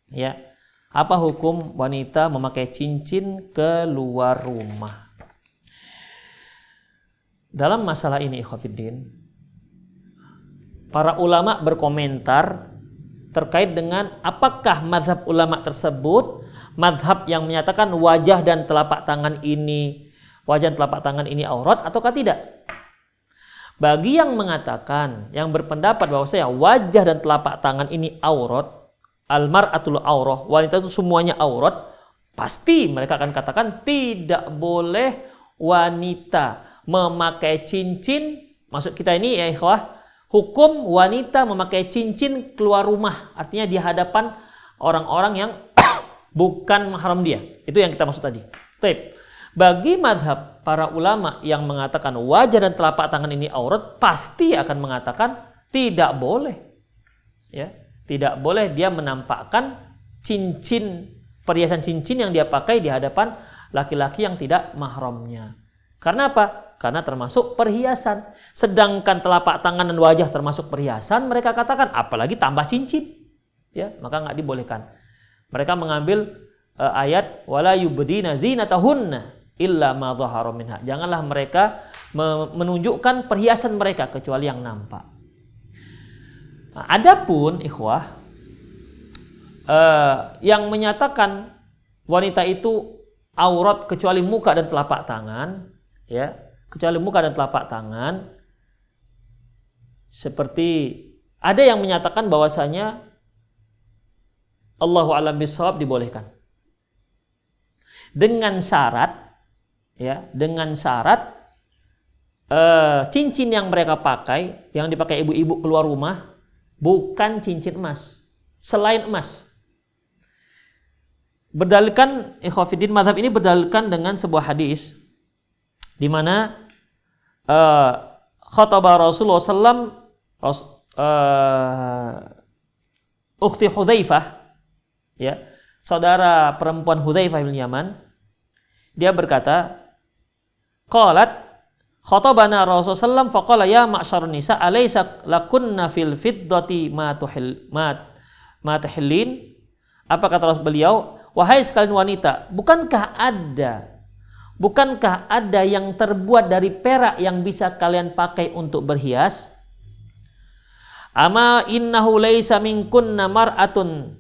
Ya, apa hukum wanita memakai cincin keluar rumah? Dalam masalah ini ikhwatiddin, para ulama berkomentar terkait dengan apakah mazhab ulama tersebut mazhab yang menyatakan wajah dan telapak tangan ini aurat ataukah tidak. Bagi yang mengatakan, yang berpendapat bahwasanya wajah dan telapak tangan ini aurat, al-mar'atul aurah, wanita itu semuanya aurat, pasti mereka akan katakan tidak boleh wanita memakai cincin. Maksud kita ini ya ikhwah, hukum wanita memakai cincin keluar rumah, artinya di hadapan orang-orang yang bukan mahram dia. Itu yang kita maksud tadi. Baik. Bagi madhab para ulama yang mengatakan wajah dan telapak tangan ini aurat, pasti akan mengatakan tidak boleh. Ya, tidak boleh dia menampakkan cincin, perhiasan cincin yang dia pakai di hadapan laki-laki yang tidak mahramnya. Karena apa? Karena termasuk perhiasan. Sedangkan telapak tangan dan wajah termasuk perhiasan, mereka katakan apalagi tambah cincin. Ya, maka enggak dibolehkan. Mereka mengambil ayat wala yubdina zinatahunna illa ma dhahara minha. Janganlah mereka menunjukkan perhiasan mereka kecuali yang nampak. Nah, adapun ikhwah yang menyatakan wanita itu aurat kecuali muka dan telapak tangan, ya, kecuali muka dan telapak tangan, seperti ada yang menyatakan bahwasanya Allahu a'lam bishawab dibolehkan. Dengan syarat, ya, dengan syarat cincin yang mereka pakai, yang dipakai ibu-ibu keluar rumah, bukan cincin emas, selain emas. Berdalilkan ikhwatiddin, mazhab ini berdalilkan dengan sebuah hadis di mana khataba Rasulullah sallam ukhti Hudzaifah, ya, saudara perempuan Hudzaifah bin Yaman, dia berkata, qalat khatabana Rasulullah sallam faqala ya ma'syarun nisa alaysa lakunna fil fiddati ma tuhillin Apa kata beliau? Wahai sekalian wanita, bukankah ada yang terbuat dari perak yang bisa kalian pakai untuk berhias? Ama innahu laisa minkunna mar'atun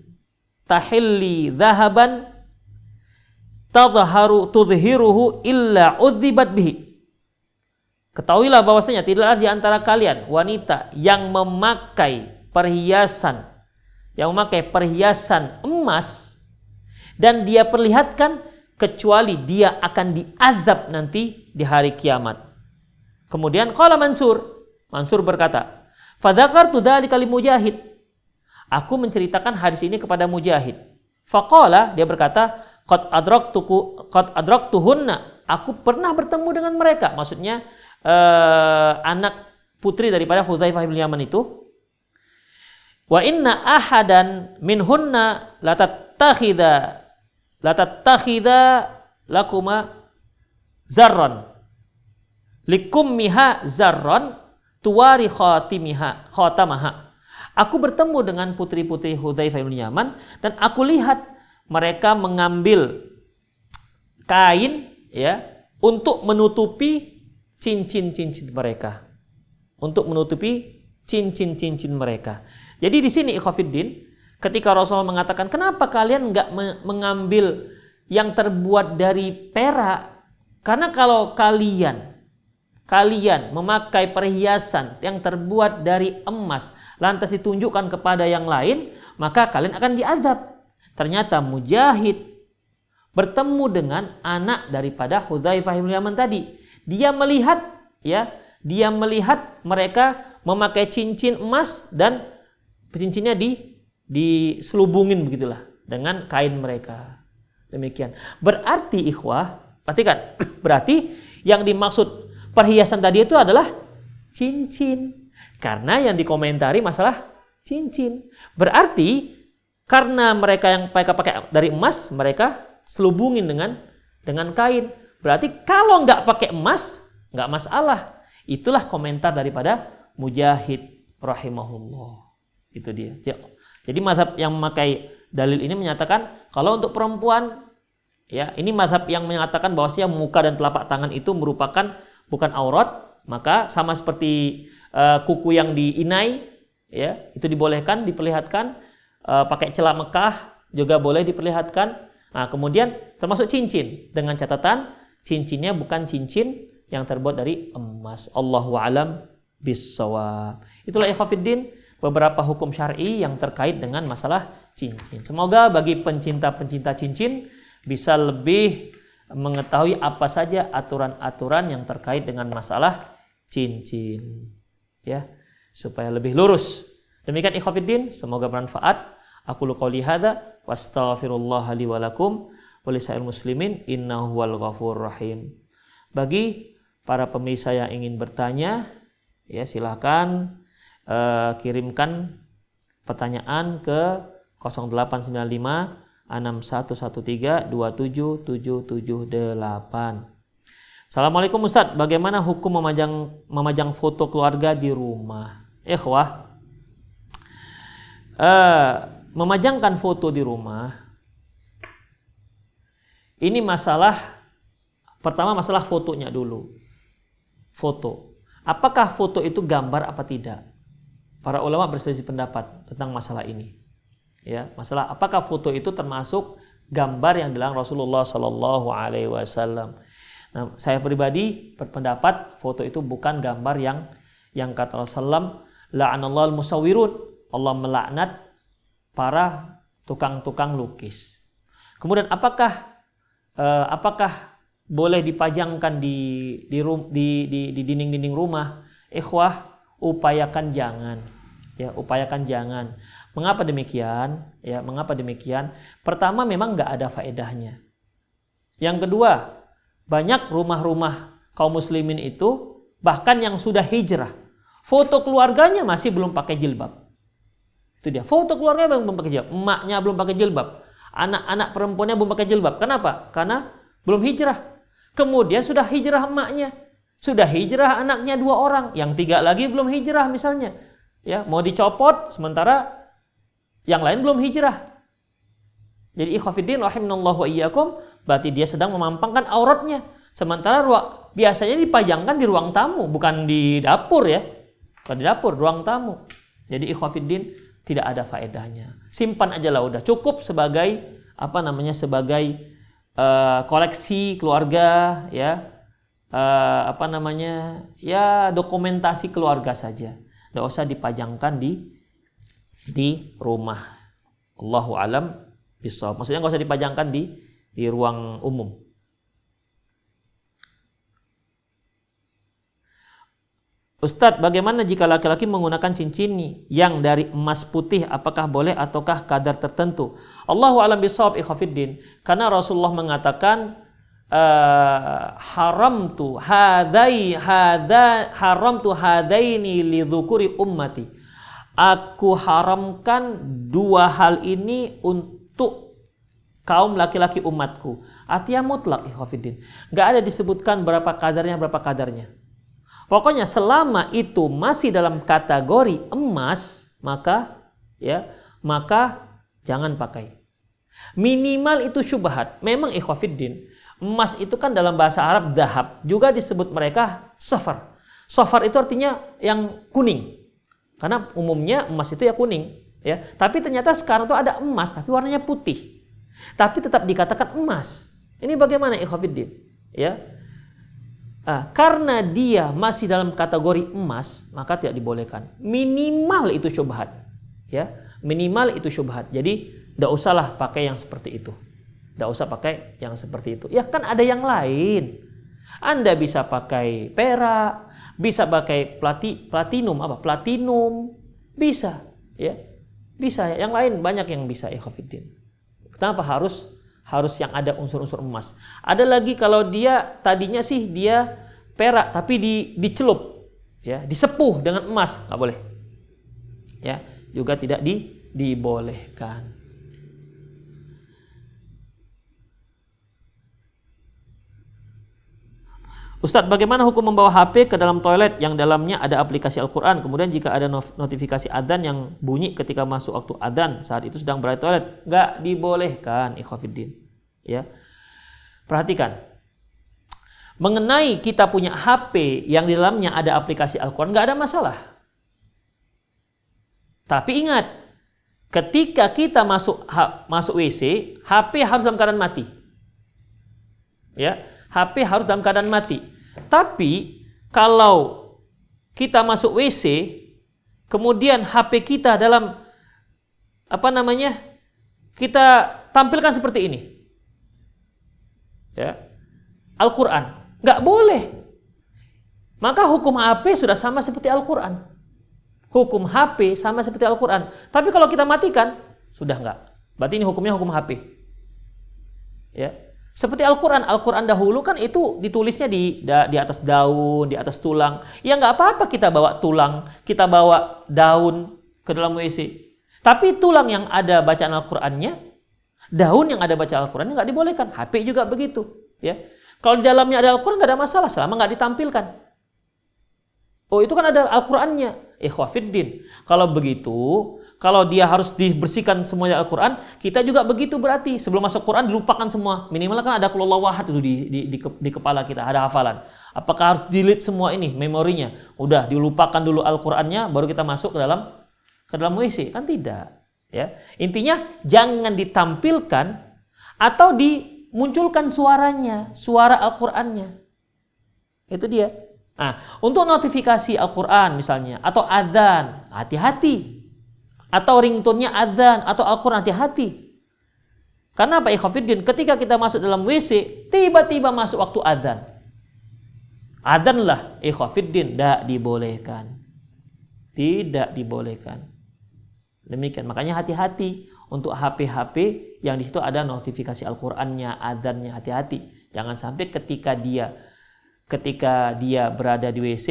tahilli dhahaban tudhiruhu illa udhibat bihi. Ketahuilah bahwasanya tidaklah di antara kalian wanita yang memakai perhiasan emas dan dia perlihatkan kecuali dia akan diazab nanti di hari kiamat. Kemudian qala Mansur berkata, fadzakartu dzalika li Mujahid. Aku menceritakan hadis ini kepada Mujahid. Faqala, dia berkata, qad adraktuhunna. Aku pernah bertemu dengan mereka. Maksudnya anak putri daripada Hudzaifah bin Yaman itu. Wa inna ahadan minhunna latattakhidha lakuma zarran likummiha zarran tuwari khatamaha. Aku bertemu dengan putri-putri Hudzaifah bin Yaman dan aku lihat mereka mengambil kain ya untuk menutupi cincin-cincin mereka. Jadi di sini ikhwatiddin, ketika Rasulullah mengatakan, kenapa kalian enggak mengambil yang terbuat dari perak? Karena kalau kalian memakai perhiasan yang terbuat dari emas, lantas ditunjukkan kepada yang lain, maka kalian akan diazab. Ternyata Mujahid bertemu dengan anak daripada Hudzaifah bin Yaman tadi. Dia melihat mereka memakai cincin emas dan cincinnya diselubungin begitulah dengan kain mereka. Demikian. Berarti ikhwah, perhatikan, berarti yang dimaksud perhiasan tadi itu adalah cincin. Karena yang dikomentari masalah cincin. Berarti karena mereka yang pakai dari emas, mereka selubungin dengan kain. Berarti kalau nggak pakai emas, nggak masalah. Itulah komentar daripada Mujahid rahimahullah. Itu dia. Ya. Jadi mazhab yang memakai dalil ini menyatakan kalau untuk perempuan, ya ini mazhab yang menyatakan bahwasanya muka dan telapak tangan itu merupakan bukan aurat, maka sama seperti kuku yang diinai, ya itu dibolehkan diperlihatkan, pakai celak Mekah juga boleh diperlihatkan. Nah, kemudian termasuk cincin dengan catatan cincinnya bukan cincin yang terbuat dari emas. Allahu a'lam bissawab. Itulah ikhwatiddin beberapa hukum syar'i yang terkait dengan masalah cincin. Semoga bagi pencinta-pencinta cincin bisa lebih mengetahui apa saja aturan-aturan yang terkait dengan masalah cincin, ya, supaya lebih lurus. Demikian ikhwatiddin, semoga bermanfaat. Aku qouli hadza wastaghfirullah li wa lakum wa lisa'il muslimin innahu huwal ghafurur rahim. Bagi para pemirsa yang ingin bertanya, ya silakan kirimkan pertanyaan ke 0895 6113 27778. Assalamualaikum Ustadz, bagaimana hukum memajang foto keluarga di rumah? Ikhwah, memajangkan foto di rumah ini pertama masalah fotonya dulu. Foto, apakah foto itu gambar apa tidak? Para ulama berselisih pendapat tentang masalah ini. Ya, masalah apakah foto itu termasuk gambar yang dilarang Rasulullah Shallallahu Alaihi Wasallam. Nah, saya pribadi berpendapat foto itu bukan gambar yang kata Rasulullah, la'anallahu al-musawwirun, Allah melaknat para tukang-tukang lukis. Kemudian apakah boleh dipajangkan di dinding-dinding rumah? Ikhwah, upayakan jangan. Ya, upayakan jangan. Mengapa demikian? Ya, mengapa demikian? Pertama, memang nggak ada faedahnya. Yang kedua, banyak rumah-rumah kaum muslimin itu bahkan yang sudah hijrah, foto keluarganya masih belum pakai jilbab. Itu dia, foto keluarganya belum pakai jilbab, emaknya belum pakai jilbab, anak-anak perempuannya belum pakai jilbab. Kenapa? Karena belum hijrah. Kemudian sudah hijrah emaknya, sudah hijrah anaknya 2 orang, yang 3 lagi belum hijrah misalnya. Ya, mau dicopot sementara yang lain belum hijrah. Jadi ikhwatiddin rahimanallahu wa iyyakum, berarti dia sedang memampangkan auratnya. Sementara biasanya dipajangkan di ruang tamu, bukan di dapur ya. Bukan di dapur, ruang tamu. Jadi ikhwatiddin tidak ada faedahnya. Simpan aja lah udah, cukup sebagai sebagai koleksi keluarga ya. Dokumentasi keluarga saja. Nggak usah dipajangkan di rumah. Allahu alam bishawab. Maksudnya nggak usah dipajangkan di ruang umum. Ustadz, bagaimana jika laki-laki menggunakan cincin yang dari emas putih, apakah boleh ataukah kadar tertentu? Allahu a'lam bishawab ikhwatiddin. Karena Rasulullah mengatakan haramtu hadaini li dzukuri ummati. Aku haramkan dua hal ini untuk kaum laki-laki umatku. Artinya mutlak ikhwatiddin. Enggak ada disebutkan berapa kadarnya. Pokoknya selama itu masih dalam kategori emas, maka jangan pakai. Minimal itu syubhat. Memang ikhwatiddin, emas itu kan dalam bahasa Arab dahab, juga disebut mereka safar. Safar itu artinya yang kuning. Karena umumnya emas itu ya kuning, ya. Tapi ternyata sekarang tuh ada emas tapi warnanya putih. Tapi tetap dikatakan emas. Ini bagaimana ikhwatiddin? Ya. Karena dia masih dalam kategori emas, maka tidak dibolehkan. Minimal itu syubhat, ya. Minimal itu syubhat. Jadi tidak usahlah pakai yang seperti itu. Tidak usah pakai yang seperti itu. Ya kan ada yang lain. Anda bisa pakai perak, bisa pakai platinum, bisa, ya. Bisa. Yang lain banyak yang bisa ikhwatiddin. Kenapa harus yang ada unsur-unsur emas? Ada lagi kalau dia tadinya sih dia perak tapi dicelup, ya, disepuh dengan emas, nggak boleh. Ya, juga tidak dibolehkan. Ustadz, bagaimana hukum membawa HP ke dalam toilet yang dalamnya ada aplikasi Al-Quran? Kemudian jika ada notifikasi adzan yang bunyi ketika masuk waktu adzan, saat itu sedang berada di toilet, nggak dibolehkan, ikhwatiddin. Ya, perhatikan. Mengenai kita punya HP yang di dalamnya ada aplikasi Al-Quran, nggak ada masalah. Tapi ingat, ketika kita masuk WC, HP harus dalam keadaan mati. Ya, HP harus dalam keadaan mati. Tapi kalau kita masuk WC, kemudian HP kita dalam kita tampilkan seperti ini, ya, Al-Quran, nggak boleh. Maka hukum HP sudah sama seperti Al-Quran. Hukum HP sama seperti Al-Quran. Tapi kalau kita matikan, sudah nggak. Berarti ini hukumnya hukum HP. Ya. Seperti Al-Quran dahulu kan itu ditulisnya di atas daun, di atas tulang. Ya nggak apa-apa kita bawa tulang, kita bawa daun ke dalam WC. Tapi tulang yang ada bacaan Al-Qurannya, daun yang ada bacaan Al-Qurannya nggak dibolehkan. HP juga begitu. Ya. Kalau di dalamnya ada Al-Quran nggak ada masalah selama nggak ditampilkan. Oh itu kan ada Al-Qurannya. Ikhwatiddin. Kalau begitu, kalau dia harus dibersihkan semuanya Al-Quran, kita juga begitu berarti. Sebelum masuk Quran dilupakan semua. Minimal kan ada qul huwallahu ahad itu di kepala kita, ada hafalan. Apakah harus delete semua ini, memorinya? Udah dilupakan dulu Al-Qurannya, baru kita masuk ke dalam WC? Kan tidak. Ya. Intinya jangan ditampilkan atau dimunculkan suaranya, suara Al-Qurannya. Itu dia. Nah, untuk notifikasi Al-Quran misalnya, atau adzan, hati-hati. Atau ringtone-nya adzan atau Al-Quran, hati-hati. Karena apa ikhwatiddin? Ketika kita masuk dalam WC, tiba-tiba masuk waktu adzan. Adzan lah ikhwatiddin, tidak dibolehkan. Tidak dibolehkan. Demikian, makanya hati-hati untuk HP-HP yang di situ ada notifikasi Al-Qurannya, adzannya, hati-hati. Jangan sampai ketika dia berada di WC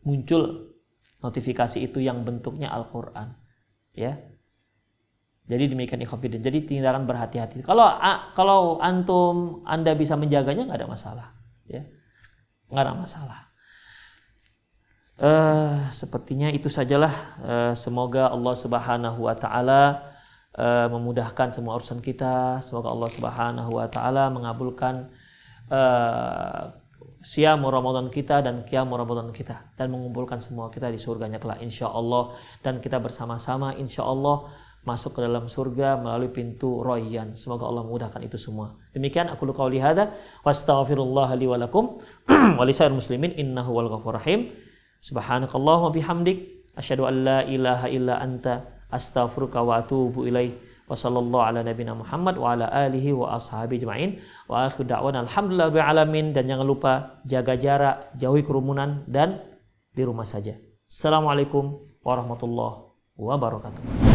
muncul notifikasi itu yang bentuknya Al-Quran. Ya. Jadi demikian ikhwatiddin. Jadi tindakan berhati-hati. Kalau Anda bisa menjaganya nggak ada masalah, ya. Nggak ada masalah. Sepertinya itu sajalah. Semoga Allah Subhanahu wa taala memudahkan semua urusan kita. Semoga Allah Subhanahu wa taala mengabulkan siam Ramadan kita dan qiyam Ramadan kita, dan mengumpulkan semua kita di surganya kelak insyaallah, dan kita bersama-sama insyaallah masuk ke dalam surga melalui pintu Rayyan. Semoga Allah memudahkan itu semua. Demikian aku qouli hadza wastaghfirullah li wa lakum wa lisairil muslimin innahu wal ghafurur rahim. Subhanakallahumma bihamdik asyhadu an la ilaha illa anta astaghfiruka wa atubu ilaik. Wa sallallahu ala nabiyina Muhammad wa ala alihi wa ashabihi ajma'in. Wa akhiru da'wana alhamdulillahi rabbil alamin. Dan jangan lupa jaga jarak, jauhi kerumunan, dan di rumah saja. Assalamualaikum warahmatullahi wabarakatuh.